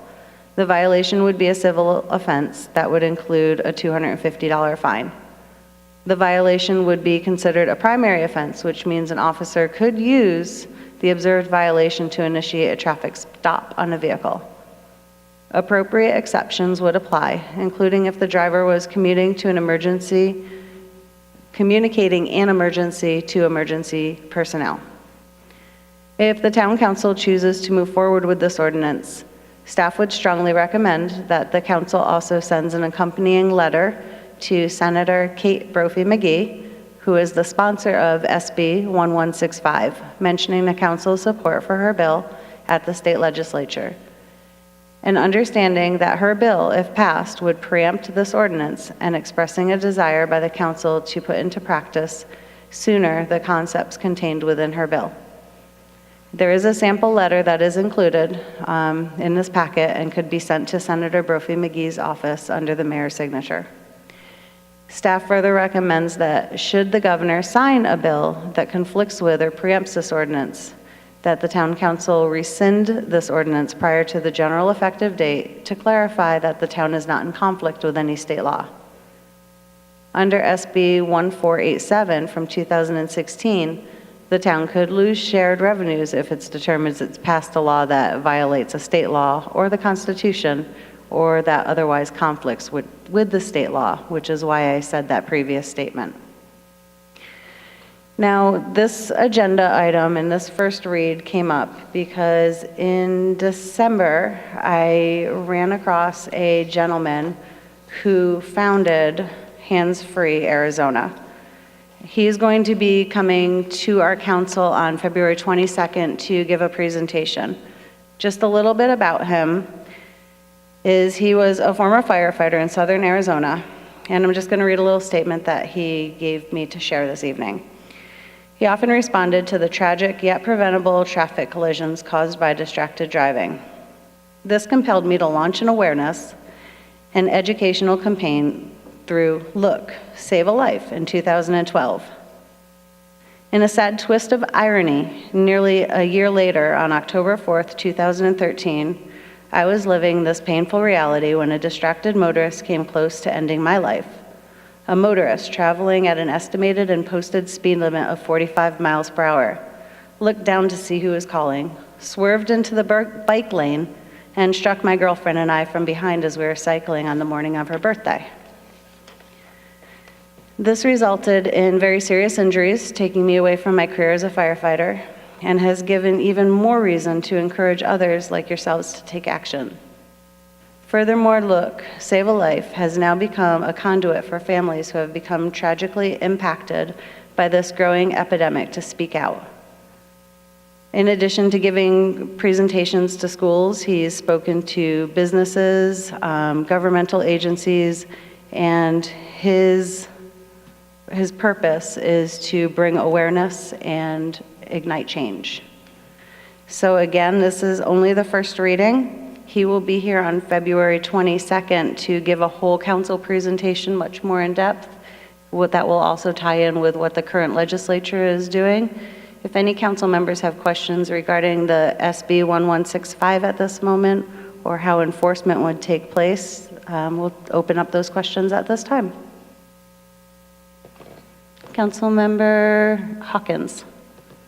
The violation would be a civil offense that would include a $250 fine. The violation would be considered a primary offense, which means an officer could use the observed violation to initiate a traffic stop on a vehicle. Appropriate exceptions would apply, including if the driver was communicating an emergency to emergency personnel. If the town council chooses to move forward with this ordinance, staff would strongly recommend that the council also sends an accompanying letter to Senator Kate Brophy-McGee, who is the sponsor of SB 1165, mentioning the council's support for her bill at the state legislature. And understanding that her bill, if passed, would preempt this ordinance and expressing a desire by the council to put into practice sooner the concepts contained within her bill. There is a sample letter that is included in this packet and could be sent to Senator Brophy-McGee's office under the mayor's signature. Staff further recommends that should the governor sign a bill that conflicts with or preempts this ordinance, that the town council rescind this ordinance prior to the general effective date to clarify that the town is not in conflict with any state law. Under SB 1487 from 2016, the town could lose shared revenues if it determines it's passed a law that violates a state law or the Constitution or that otherwise conflicts with the state law, which is why I said that previous statement. Now, this agenda item in this first read came up because in December, I ran across a gentleman who founded Hands Free Arizona. He's going to be coming to our council on February 22nd to give a presentation. Just a little bit about him is he was a former firefighter in southern Arizona, and I'm just going to read a little statement that he gave me to share this evening. He often responded to the tragic yet preventable traffic collisions caused by distracted driving. This compelled me to launch an awareness and educational campaign through Look, Save a Life in 2012. In a sad twist of irony, nearly a year later, on October 4th, 2013, I was living this painful reality when a distracted motorist came close to ending my life. A motorist traveling at an estimated and posted speed limit of 45 miles per hour looked down to see who was calling, swerved into the bike lane, and struck my girlfriend and I from behind as we were cycling on the morning of her birthday. This resulted in very serious injuries, taking me away from my career as a firefighter, and has given even more reason to encourage others like yourselves to take action. Furthermore, Look, Save a Life has now become a conduit for families who have become tragically impacted by this growing epidemic to speak out. In addition to giving presentations to schools, he's spoken to businesses, governmental agencies, and his purpose is to bring awareness and ignite change. So again, this is only the first reading. He will be here on February 22nd to give a whole council presentation, much more in depth. That will also tie in with what the current legislature is doing. If any council members have questions regarding the SB 1165 at this moment, or how enforcement would take place, we'll open up those questions at this time. Councilmember Hawkins.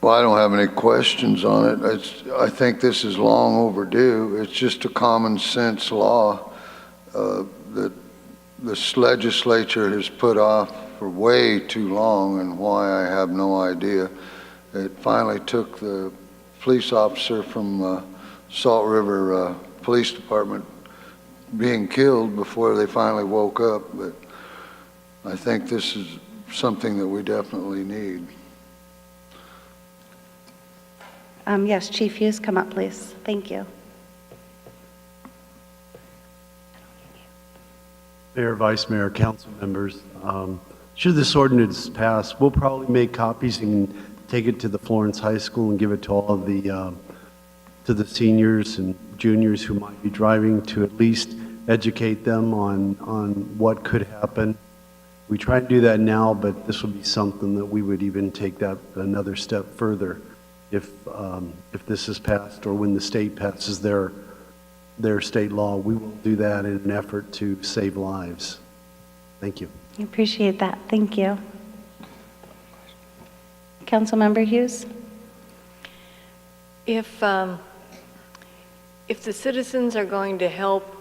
Well, I don't have any questions on it. I think this is long overdue. It's just a common sense law that this legislature has put off for way too long, and why I have no idea. It finally took the police officer from Salt River Police Department being killed before they finally woke up, but I think this is something that we definitely need. Yes, Chief Hughes, come up, please. Thank you. Mayor, Vice Mayor, council members, should this ordinance pass, we'll probably make copies and take it to the Florence High School and give it to all of the seniors and juniors who might be driving, to at least educate them on what could happen. We try to do that now, but this would be something that we would even take that another step further if this is passed, or when the state passes their state law. We will do that in an effort to save lives. Thank you. I appreciate that. Thank you. Councilmember Hughes? If the citizens are going to help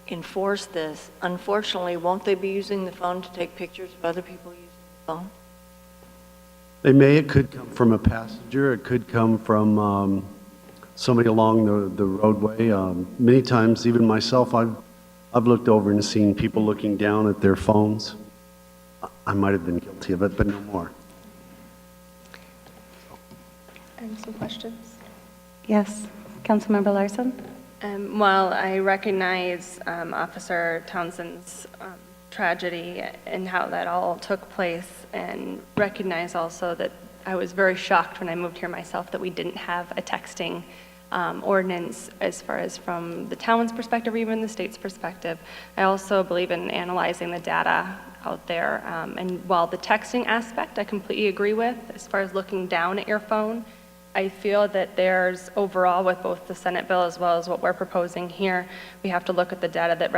enforce this, unfortunately, won't they be using the phone to take pictures of other people using the phone? They may. It could come from a passenger. It could come from somebody along the roadway. Many times, even myself, I've looked over and seen people looking down at their phones. I might have been guilty of it, but no more. And some questions? Yes. Councilmember Larson? While I recognize Officer Townsend's tragedy and how that all took place, and recognize also that I was very shocked when I moved here myself that we didn't have a texting ordinance as far as from the town's perspective or even the state's perspective. I also believe in analyzing the data out there. And while the texting aspect I completely agree with, as far as looking down at your phone, I feel that there's overall, with both the Senate bill as well as what we're proposing here, we have to look at the data that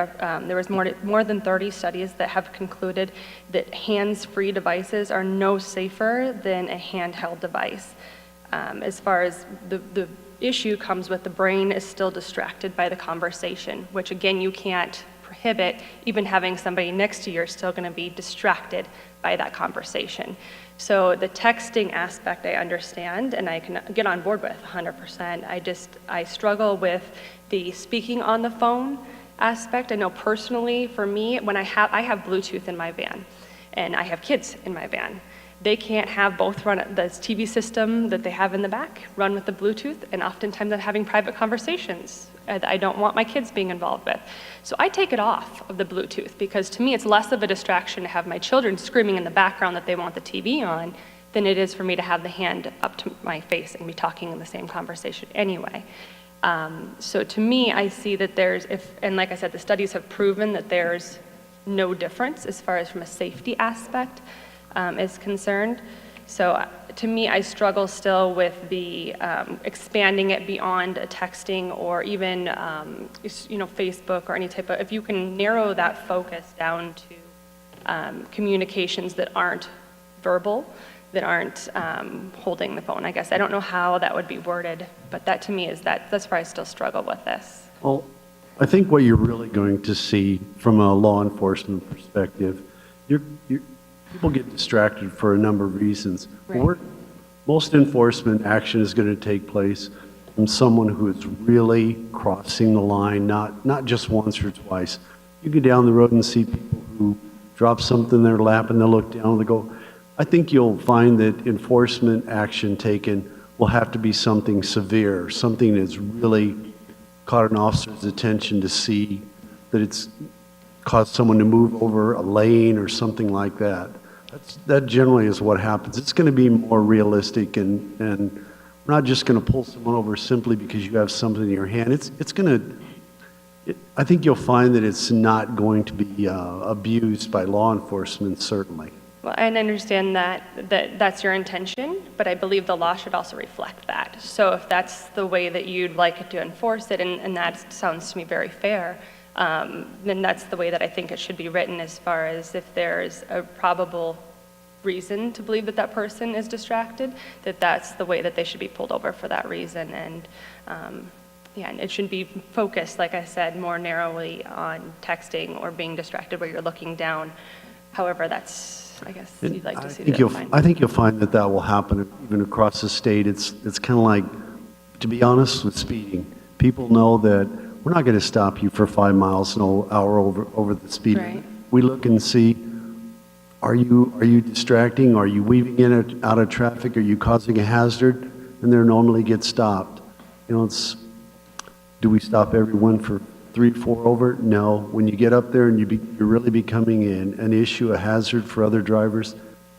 there was more than 30 studies that have concluded that hands-free devices are no safer than a handheld device. As far as the issue comes with, the brain is still distracted by the conversation, which again, you can't prohibit. Even having somebody next to you are still going to be distracted by that conversation. So the texting aspect I understand, and I can get on board with 100%. I struggle with the speaking on the phone aspect. I know personally for me, when I have Bluetooth in my van, and I have kids in my van. They can't have both run the TV system that they have in the back, run with the Bluetooth, and oftentimes I'm having private conversations that I don't want my kids being involved with. So I take it off of the Bluetooth, because to me it's less of a distraction to have my children screaming in the background that they want the TV on than it is for me to have the hand up to my face and be talking in the same conversation anyway. So to me, I see that and like I said, the studies have proven that there's no difference as far as from a safety aspect is concerned. So to me, I struggle still with the expanding it beyond a texting or even Facebook or any type of, if you can narrow that focus down to communications that aren't verbal, holding the phone, I guess. I don't know how that would be worded, but that to me that's where I still struggle with this. Well, I think what you're really going to see from a law enforcement perspective, people get distracted for a number of reasons. Right. Most enforcement action is going to take place from someone who is really crossing the line, not just once or twice. You go down the road and see people who drop something in their lap and they'll look down and they go, I think you'll find that enforcement action taken will have to be something severe, something that's really caught an officer's attention to see that it's caused someone to move over a lane or something like that. That generally is what happens. It's going to be more realistic, and we're not just going to pull someone over simply because you have something in your hand. I think you'll find that it's not going to be abused by law enforcement, certainly. Well, I understand that's your intention, but I believe the law should also reflect that. So if that's the way that you'd like it to enforce it, and that sounds to me very fair, then that's the way that I think it should be written, as far as if there's a probable reason to believe that that person is distracted, that's the way that they should be pulled over for that reason. And and it should be focused, like I said, more narrowly on texting or being distracted where you're looking down. However, that's, I guess, you'd like to see that. I think you'll find that will happen even across the state. It's kind of like, to be honest, with speeding. People know that we're not going to stop you for 5 miles an hour over the speed limit. Right. We look and see, are you distracting? Are you weaving in and out of traffic? Are you causing a hazard? And they normally get stopped. Do we stop everyone for 3, 4 over? No. When you get up there and you're really becoming an issue, a hazard for other drivers,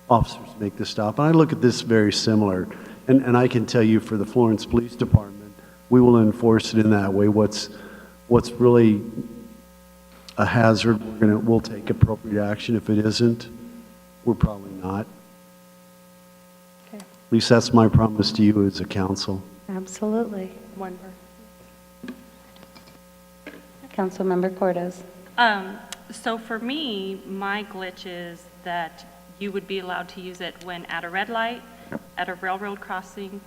officers make the stop. And I look at this very similar. And I can tell you, for the Florence Police Department, we will enforce it in that way. What's really a hazard, we'll take appropriate action. If it isn't, we're probably not. Okay. At least that's my promise to you as a council. Absolutely. One person. Councilmember Cordes. So for me, my glitch is that you would be allowed to use it when at a red light, at a railroad crossing,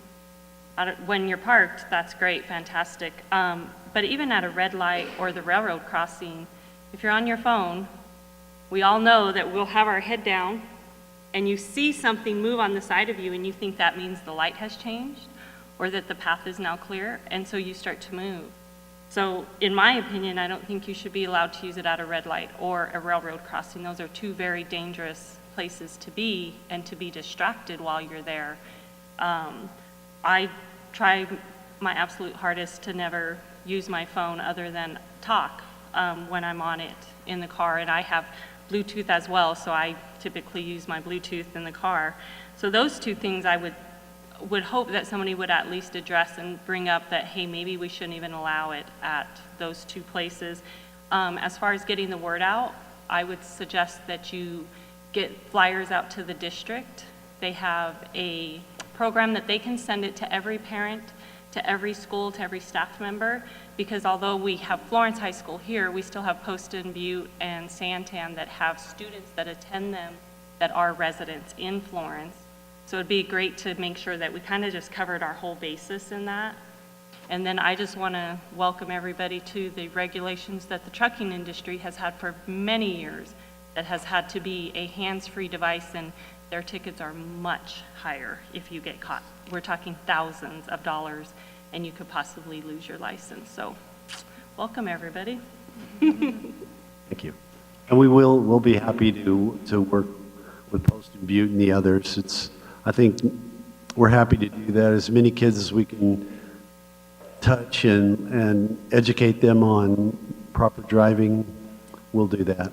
when you're parked, that's great, fantastic. But even at a red light or the railroad crossing, if you're on your phone, we all know that we'll have our head down and you see something move on the side of you and you think that means the light has changed or that the path is now clear, and so you start to move. So in my opinion, I don't think you should be allowed to use it at a red light or a railroad crossing. Those are two very dangerous places to be and to be distracted while you're there. I try my absolute hardest to never use my phone other than talk when I'm on it in the car, and I have Bluetooth as well, so I typically use my Bluetooth in the car. So those two things I would hope that somebody would at least address and bring up, that, hey, maybe we shouldn't even allow it at those two places. As far as getting the word out, I would suggest that you get flyers out to the district. They have a program that they can send it to every parent, to every school, to every staff member, because although we have Florence High School here, we still have Poston, Butte, and Santan that have students that attend them that are residents in Florence. So it'd be great to make sure that we kind of just covered our whole basis in that. And then I just want to welcome everybody to the regulations that the trucking industry has had for many years, that has had to be a hands-free device, and their tickets are much higher if you get caught. We're talking thousands of dollars, and you could possibly lose your license. So welcome, everybody. Thank you. And we'll be happy to work with Poston, Butte, and the others. I think we're happy to do that. As many kids as we can touch and educate them on proper driving, we'll do that.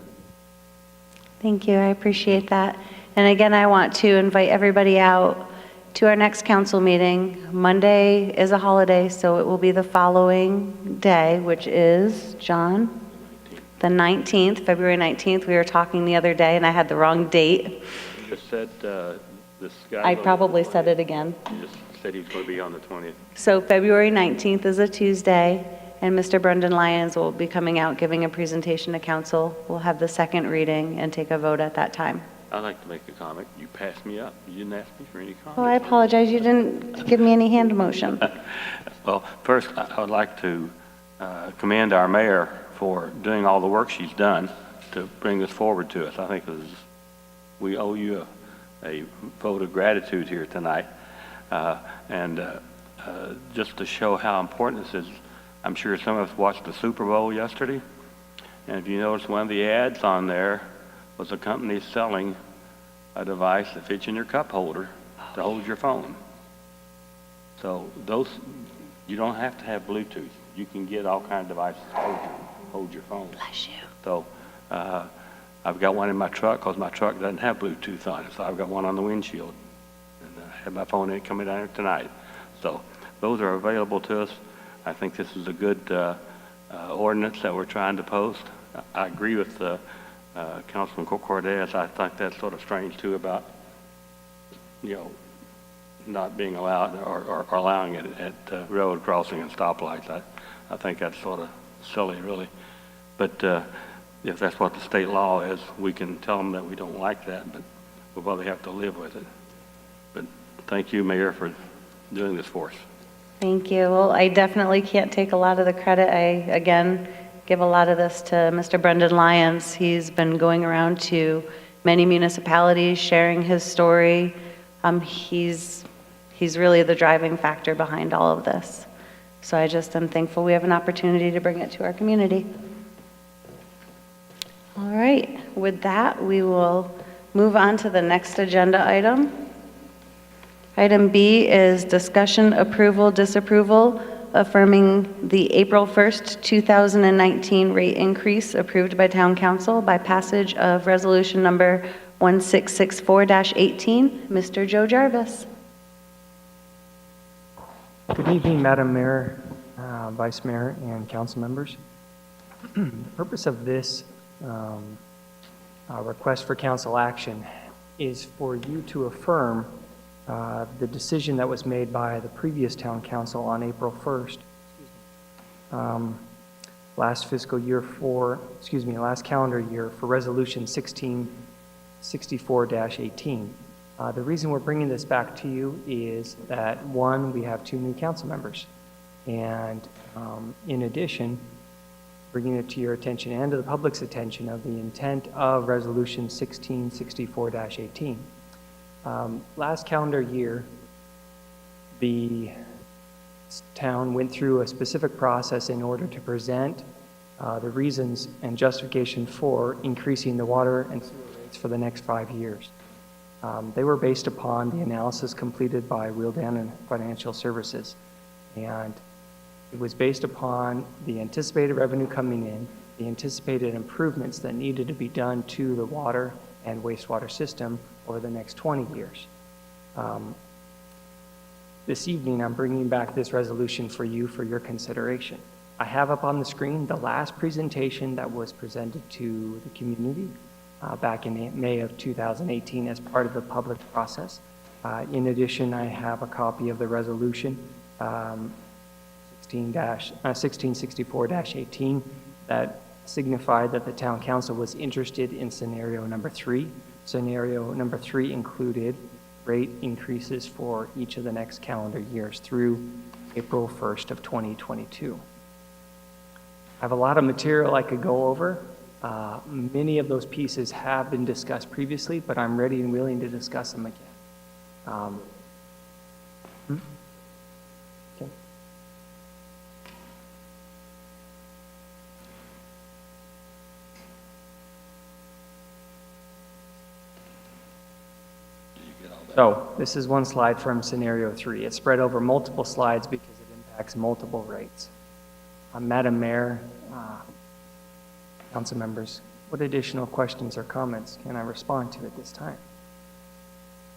Thank you, I appreciate that. And again, I want to invite everybody out to our next council meeting. Monday is a holiday, so it will be the following day, which is, John? The 19th, February 19th. We were talking the other day and I had the wrong date. You just said this guy. I probably said it again. You just said he was going to be on the 20th. So February 19th is a Tuesday, and Mr. Brendan Lyons will be coming out giving a presentation to council. We'll have the second reading and take a vote at that time. I'd like to make a comment. You passed me up. You didn't ask me for any comments. Well, I apologize, you didn't give me any hand motion. Well, first, I would like to commend our mayor for doing all the work she's done to bring this forward to us. I think we owe you a vote of gratitude here tonight. Just to show how important this is, I'm sure some of us watched the Super Bowl yesterday, and if you notice, one of the ads on there was a company selling a device that fits in your cup holder to hold your phone. So you don't have to have Bluetooth. You can get all kinds of devices to hold your phone. Bless you. So I've got one in my truck because my truck doesn't have Bluetooth on it. So I've got one on the windshield. And I have my phone in it coming down here tonight. So those are available to us. I think this is a good ordinance that we're trying to post. I agree with Councilman Cordes. I think that's sort of strange too about, not being allowed or allowing it at road crossing and stoplights. I think that's sort of silly, really. But if that's what the state law is, we can tell them that we don't like that, but we'll probably have to live with it. But thank you, Mayor, for doing this for us. Thank you. Well, I definitely can't take a lot of the credit. I, again, give a lot of this to Mr. Brendan Lyons. He's been going around to many municipalities, sharing his story. He's really the driving factor behind all of this. So I just am thankful we have an opportunity to bring it to our community. All right, with that, we will move on to the next agenda item. Item B is discussion, approval, disapproval, affirming the April 1st, 2019 rate increase approved by Town Council by passage of resolution number 1664-18. Mr. Joe Jarvis. Good evening, Madam Mayor, Vice Mayor, and council members. The purpose of this request for council action is for you to affirm the decision that was made by the previous town council on April 1st, last calendar year for resolution 1664-18. The reason we're bringing this back to you is that, one, we have 2 new council members, and in addition, bringing it to your attention and to the public's attention of the intent of resolution 1664-18. Last calendar year, the town went through a specific process in order to present the reasons and justification for increasing the water and sewer rates for the next 5 years. They were based upon the analysis completed by Wheeldown and Financial Services, and it was based upon the anticipated revenue coming in, the anticipated improvements that needed to be done to the water and wastewater system over the next 20 years. This evening, I'm bringing back this resolution for you for your consideration. I have up on the screen the last presentation that was presented to the community back in May of 2018 as part of the public process. In addition, I have a copy of the resolution 1664-18 that signified that the town council was interested in scenario number 3. Scenario number 3 included rate increases for each of the next calendar years through April 1st of 2022. I have a lot of material I could go over. Many of those pieces have been discussed previously, but I'm ready and willing to discuss them again. Okay. So this is one slide from scenario 3. It's spread over multiple slides because it impacts multiple rates. Madam Mayor, council members, what additional questions or comments can I respond to at this time?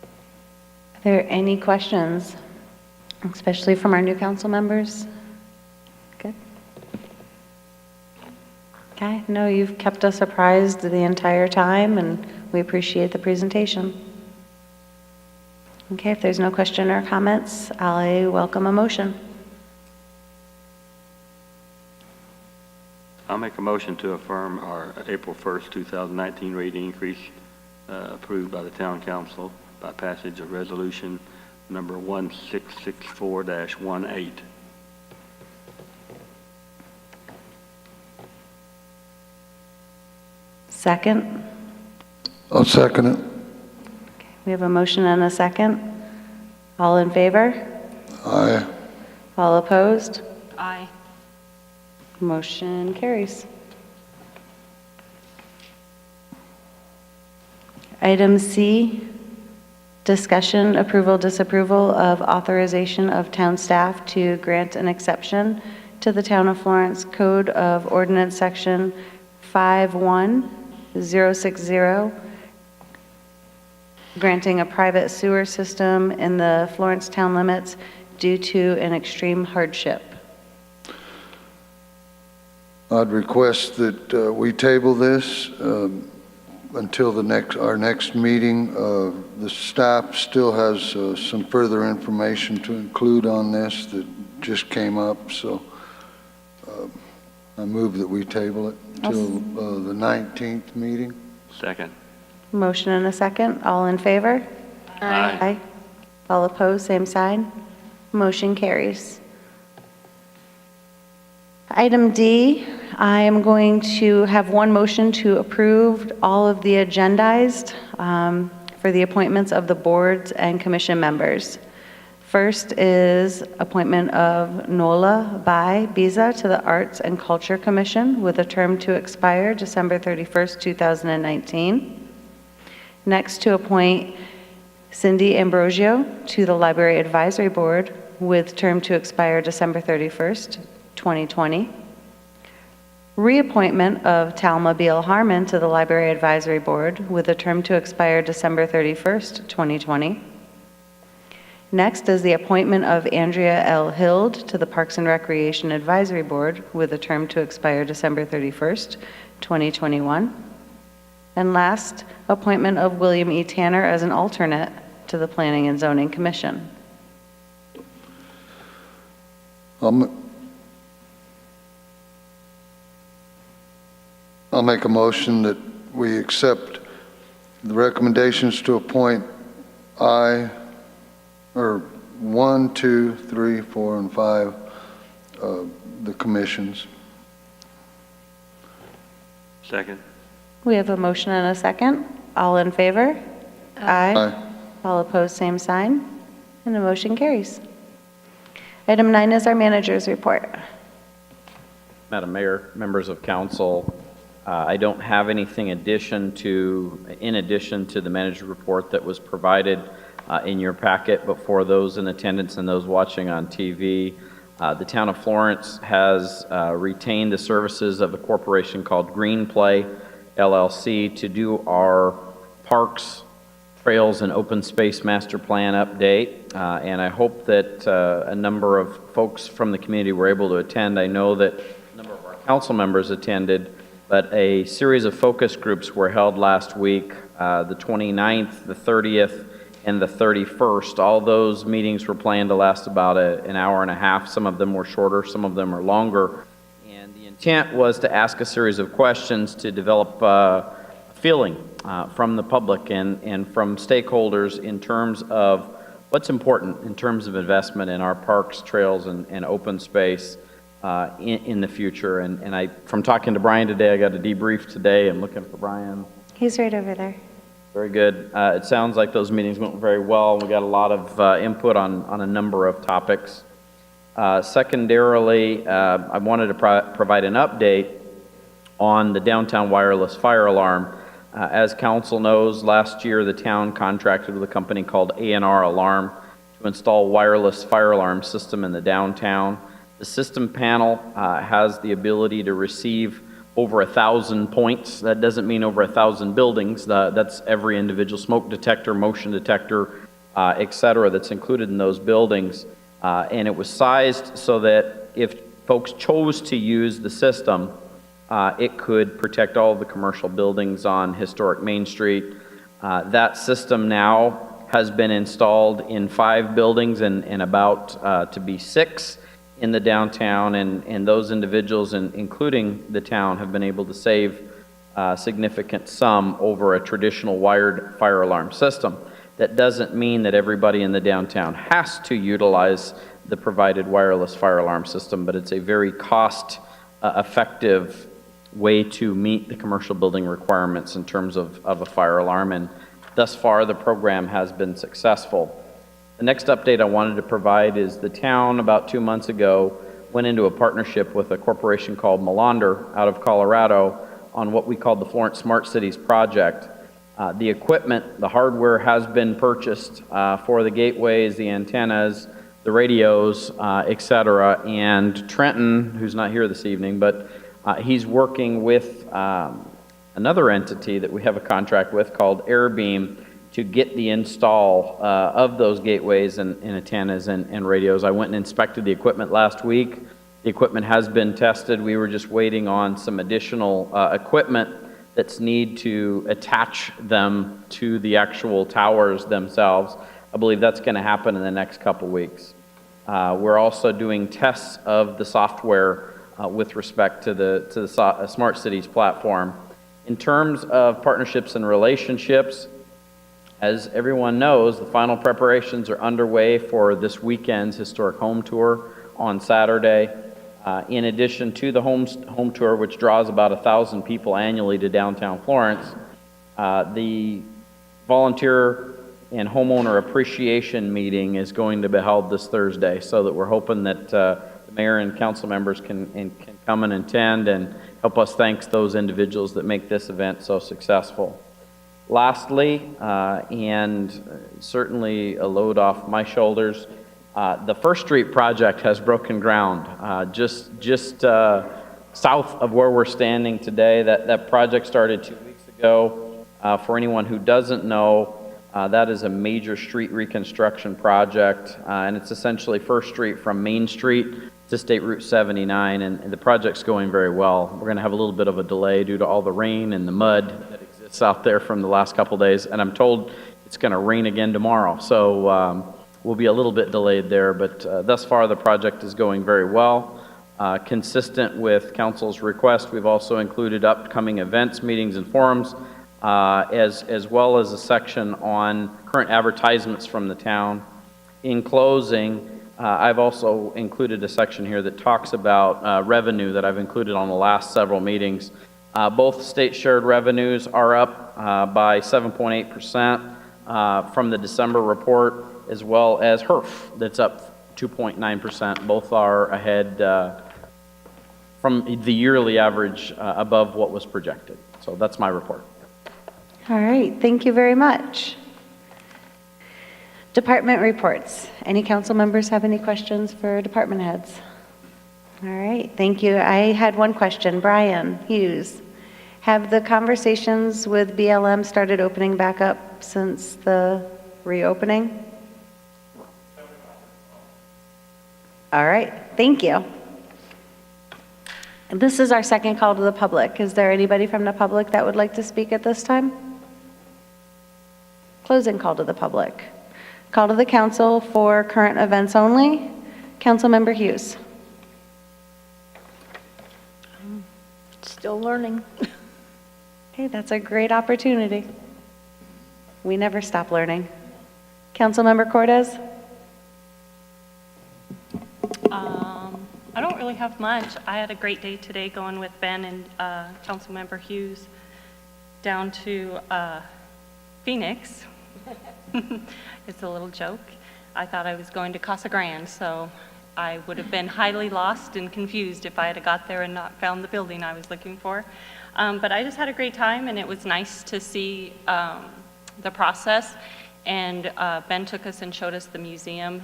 Are there any questions, especially from our new council members? Good. Okay, no, you've kept us apprised the entire time, and we appreciate the presentation. Okay, if there's no question or comments, I welcome a motion. I'll make a motion to affirm our April 1st, 2019 rate increase approved by the town council by passage of resolution number 1664-18. Second? I'll second it. We have a motion and a second. All in favor? Aye. All opposed? Aye. Motion carries. Item C, discussion, approval, disapproval of authorization of town staff to grant an exception to the Town of Florence Code of Ordinance Section 51060, granting a private sewer system in the Florence town limits due to an extreme hardship. I'd request that we table this until our next meeting. The staff still has some further information to include on this that just came up, so I move that we table it till the 19th meeting. Second. Motion and a second. All in favor? Aye. All opposed, same sign. Motion carries. Item D, I am going to have one motion to approve all of the agendized for the appointments of the boards and commission members. First is appointment of Nola Bai Biza to the Arts and Culture Commission with a term to expire December 31st, 2019. Next, to appoint Cindy Ambrosio to the Library Advisory Board with term to expire December 31st, 2020. Reappointment of Talma Beal Harmon to the Library Advisory Board with a term to expire December 31st, 2020. Next is the appointment of Andrea L. Hild to the Parks and Recreation Advisory Board with a term to expire December 31st, 2021. And last, appointment of William E. Tanner as an alternate to the Planning and Zoning Commission. I'll make a motion that we accept the recommendations to appoint 1, 2, 3, 4, and 5, the commissions. Second. We have a motion and a second. All in favor? Aye. All opposed, same sign. And the motion carries. Item 9 is our manager's report. Madam Mayor, members of council, I don't have anything in addition to the manager's report that was provided in your packet, but for those in attendance and those watching on TV, the town of Florence has retained the services of a corporation called Green Play LLC to do our parks, trails, and open space master plan update. And I hope that a number of folks from the community were able to attend. I know that a number of our council members attended, but a series of focus groups were held last week, the 29th, the 30th, and the 31st. All those meetings were planned to last about an hour and a half. Some of them were shorter, some of them are longer. And the intent was to ask a series of questions to develop a feeling from the public and from stakeholders in terms of what's important in terms of investment in our parks, trails, and open space in the future. And from talking to Brian today, I got a debrief today. I'm looking for Brian. He's right over there. Very good. It sounds like those meetings went very well. We got a lot of input on a number of topics. Secondarily, I wanted to provide an update on the downtown wireless fire alarm. As council knows, last year the town contracted with a company called A&R Alarm to install wireless fire alarm system in the downtown. The system panel has the ability to receive over 1,000 points. That doesn't mean over 1,000 buildings. That's every individual smoke detector, motion detector, et cetera, that's included in those buildings. And it was sized so that if folks chose to use the system, it could protect all of the commercial buildings on historic Main Street. That system now has been installed in 5 buildings and about to be 6 in the downtown, and those individuals, including the town, have been able to save significant sum over a traditional wired fire alarm system. That doesn't mean that everybody in the downtown has to utilize the provided wireless fire alarm system, but it's a very cost-effective way to meet the commercial building requirements in terms of a fire alarm, and thus far the program has been successful. The next update I wanted to provide is the town about 2 months ago went into a partnership with a corporation called Melander out of Colorado on what we called the Florence Smart Cities project. The equipment, the hardware has been purchased for the gateways, the antennas, the radios, et cetera, and Trenton, who's not here this evening, but he's working with another entity that we have a contract with called Airbeam to get the install of those gateways and antennas and radios. I went and inspected the equipment last week. The equipment has been tested. We were just waiting on some additional equipment that's need to attach them to the actual towers themselves. I believe that's going to happen in the next couple weeks. We're also doing tests of the software with respect to the Smart Cities platform. In terms of partnerships and relationships, as everyone knows, the final preparations are underway for this weekend's historic home tour on Saturday. In addition to the home tour, which draws about 1,000 people annually to downtown Florence, the volunteer and homeowner appreciation meeting is going to be held this Thursday, so that we're hoping that the mayor and council members can come and attend and help us thank those individuals that make this event so successful. Lastly, and certainly a load off my shoulders, the First Street project has broken ground just south of where we're standing today. That project started 2 weeks ago. For anyone who doesn't know, that is a major street reconstruction project, and it's essentially First Street from Main Street to State Route 79, and the project's going very well. We're going to have a little bit of a delay due to all the rain and the mud that exists out there from the last couple days, and I'm told it's going to rain again tomorrow, so we'll be a little bit delayed there, but thus far the project is going very well. Consistent with council's request, we've also included upcoming events, meetings, and forums, as well as a section on current advertisements from the town. In closing, I've also included a section here that talks about revenue that I've included on the last several meetings. Both state shared revenues are up by 7.8% from the December report, as well as HERF, that's up 2.9%. Both are ahead from the yearly average above what was projected. So that's my report. All right, thank you very much. Department reports. Any council members have any questions for department heads? All right, thank you. I had one question. Brian Hughes, have the conversations with BLM started opening back up since the reopening? All right, thank you. This is our second call to the public. Is there anybody from the public that would like to speak at this time? Closing call to the public. Call to the council for current events only. Councilmember Hughes. Still learning. Okay, that's a great opportunity. We never stop learning. Councilmember Cortez. I don't really have much. I had a great day today going with Ben and Councilmember Hughes down to Phoenix. It's a little joke. I thought I was going to Casa Grande, so I would have been highly lost and confused if I had got there and not found the building I was looking for. But I just had a great time, and it was nice to see the process. And Ben took us and showed us the museum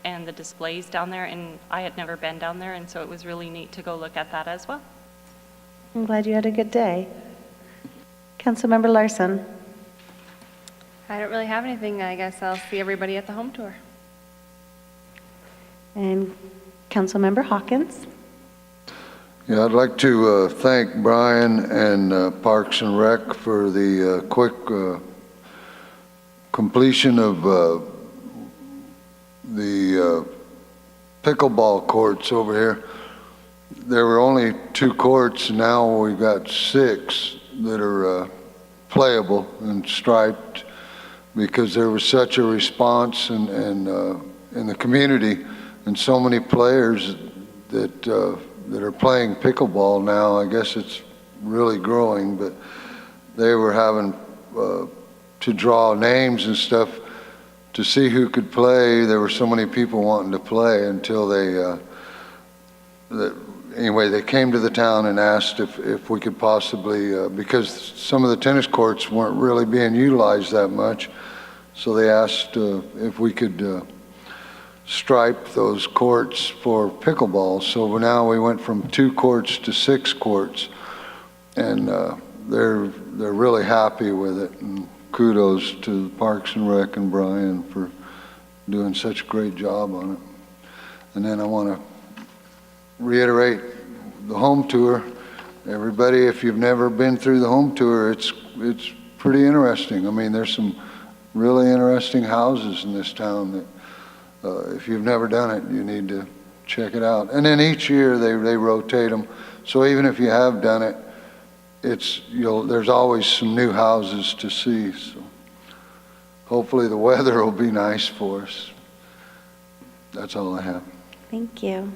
and the displays down there, and I had never been down there, and so it was really neat to go look at that as well. I'm glad you had a good day. Councilmember Larson. I don't really have anything. I guess I'll see everybody at the home tour. And Councilmember Hawkins. Yeah, I'd like to thank Brian and Parks and Rec for the quick completion of the pickleball courts over here. There were only 2 courts, now we've got 6 that are playable and striped, because there was such a response in the community, and so many players that are playing pickleball now. I guess it's really growing, but they were having to draw names and stuff to see who could play. There were so many people wanting to play until anyway, they came to the town and asked if we could possibly, because some of the tennis courts weren't really being utilized that much, so they asked if we could stripe those courts for pickleball. So now we went from 2 courts to 6 courts, and they're really happy with it. And kudos to Parks and Rec and Brian for doing such a great job on it. And then I want to reiterate the home tour. Everybody, if you've never been through the home tour, it's pretty interesting. I mean, there's some really interesting houses in this town that if you've never done it, you need to check it out. And then each year they rotate them. So even if you have done it, there's always some new houses to see. So hopefully the weather will be nice for us. That's all I have. Thank you.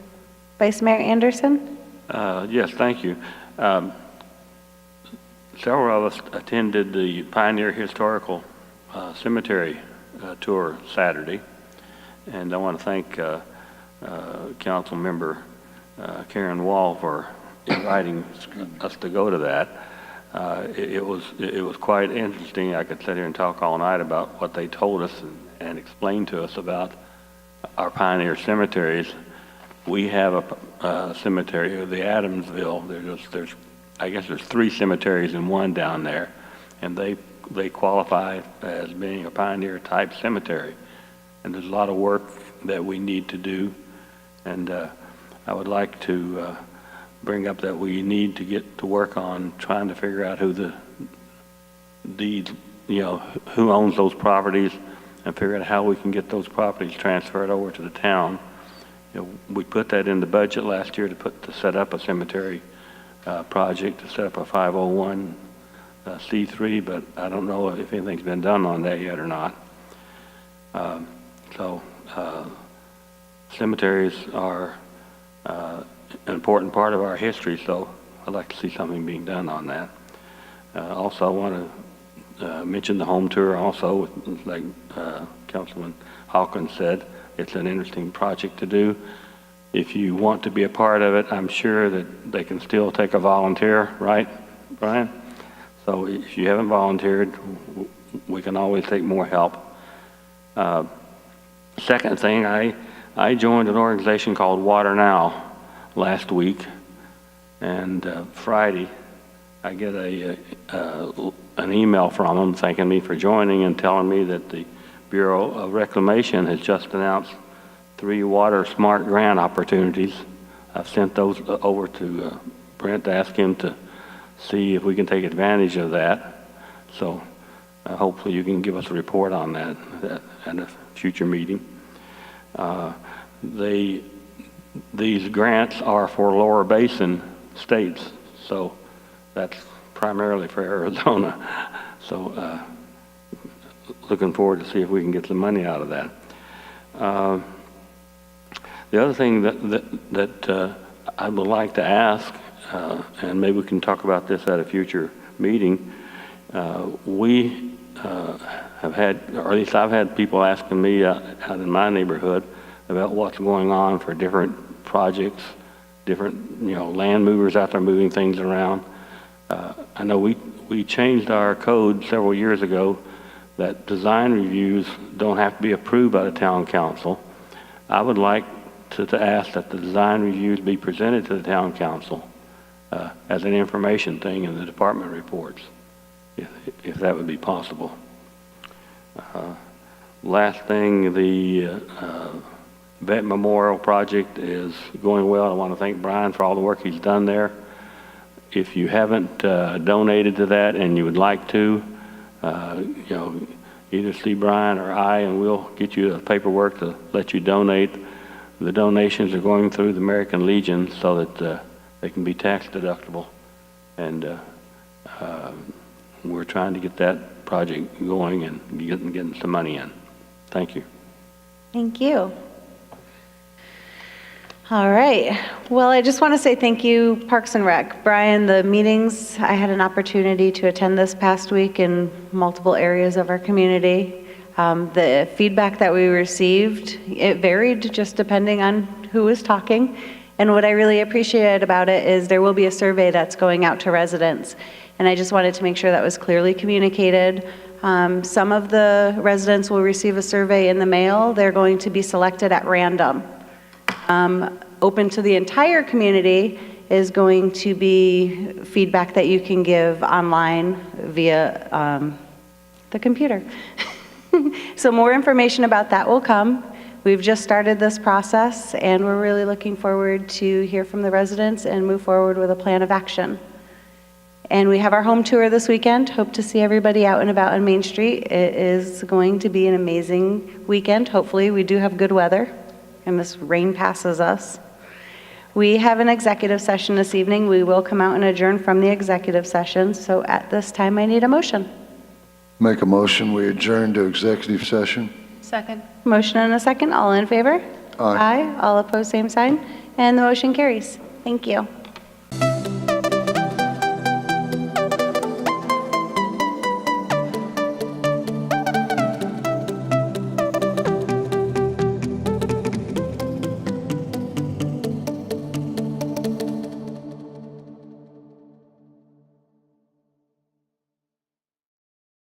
Vice Mayor Anderson? Yes, thank you. Several of us attended the Pioneer Historical Cemetery tour Saturday, and I want to thank Council Member Karen Wall for inviting us to go to that. It was quite interesting. I could sit here and talk all night about what they told us and explain to us about our pioneer cemeteries. We have a cemetery, the Adamsville. I guess there's 3 cemeteries in one down there, and they qualify as being a pioneer type cemetery. And there's a lot of work that we need to do, and I would like to bring up that we need to get to work on trying to figure out who the deeds, who owns those properties, and figure out how we can get those properties transferred over to the town. We put that in the budget last year to set up a cemetery project, to set up a 501c3, but I don't know if anything's been done on that yet or not. Cemeteries are an important part of our history, so I'd like to see something being done on that. Also, I want to mention the home tour also, like Councilman Hawkins said. It's an interesting project to do. If you want to be a part of it, I'm sure that they can still take a volunteer, right, Brian? So if you haven't volunteered, we can always take more help. Second thing, I joined an organization called Water Now last week, and Friday I get an email from them thanking me for joining and telling me that the Bureau of Reclamation has just announced 3 water smart grant opportunities. I've sent those over to Brent to ask him to see if we can take advantage of that. So hopefully you can give us a report on that at a future meeting. These grants are for lower basin states, so that's primarily for Arizona. So looking forward to see if we can get some money out of that. The other thing that I would like to ask, and maybe we can talk about this at a future meeting, we have had, or at least I've had people asking me out in my neighborhood about what's going on for different projects, different land movers out there moving things around. I know we changed our code several years ago that design reviews don't have to be approved by the town council. I would like to ask that the design reviews be presented to the town council as an information thing in the department reports, if that would be possible. Last thing, the Vet Memorial Project is going well. I want to thank Brian for all the work he's done there. If you haven't donated to that and you would like to, either see Brian or I, and we'll get you the paperwork to let you donate. The donations are going through the American Legion so that they can be tax deductible. And We're trying to get that project going and getting some money in. Thank you. Thank you. All right. Well, I just want to say thank you, Parks and Rec. Brian, the meetings, I had an opportunity to attend this past week in multiple areas of our community. The feedback that we received, it varied just depending on who was talking. And what I really appreciated about it is there will be a survey that's going out to residents. And I just wanted to make sure that was clearly communicated. Some of the residents will receive a survey in the mail. They're going to be selected at random. Open to the entire community is going to be feedback that you can give online via the computer. So more information about that will come. We've just started this process, and we're really looking forward to hear from the residents and move forward with a plan of action. And we have our home tour this weekend. Hope to see everybody out and about on Main Street. It is going to be an amazing weekend. Hopefully, we do have good weather, and this rain passes us. We have an executive session this evening. We will come out and adjourn from the executive session. So at this time, I need a motion. Make a motion, we adjourn to executive session. Second. Motion and a second. All in favor? Aye. All opposed, same sign. And the motion carries. Thank you.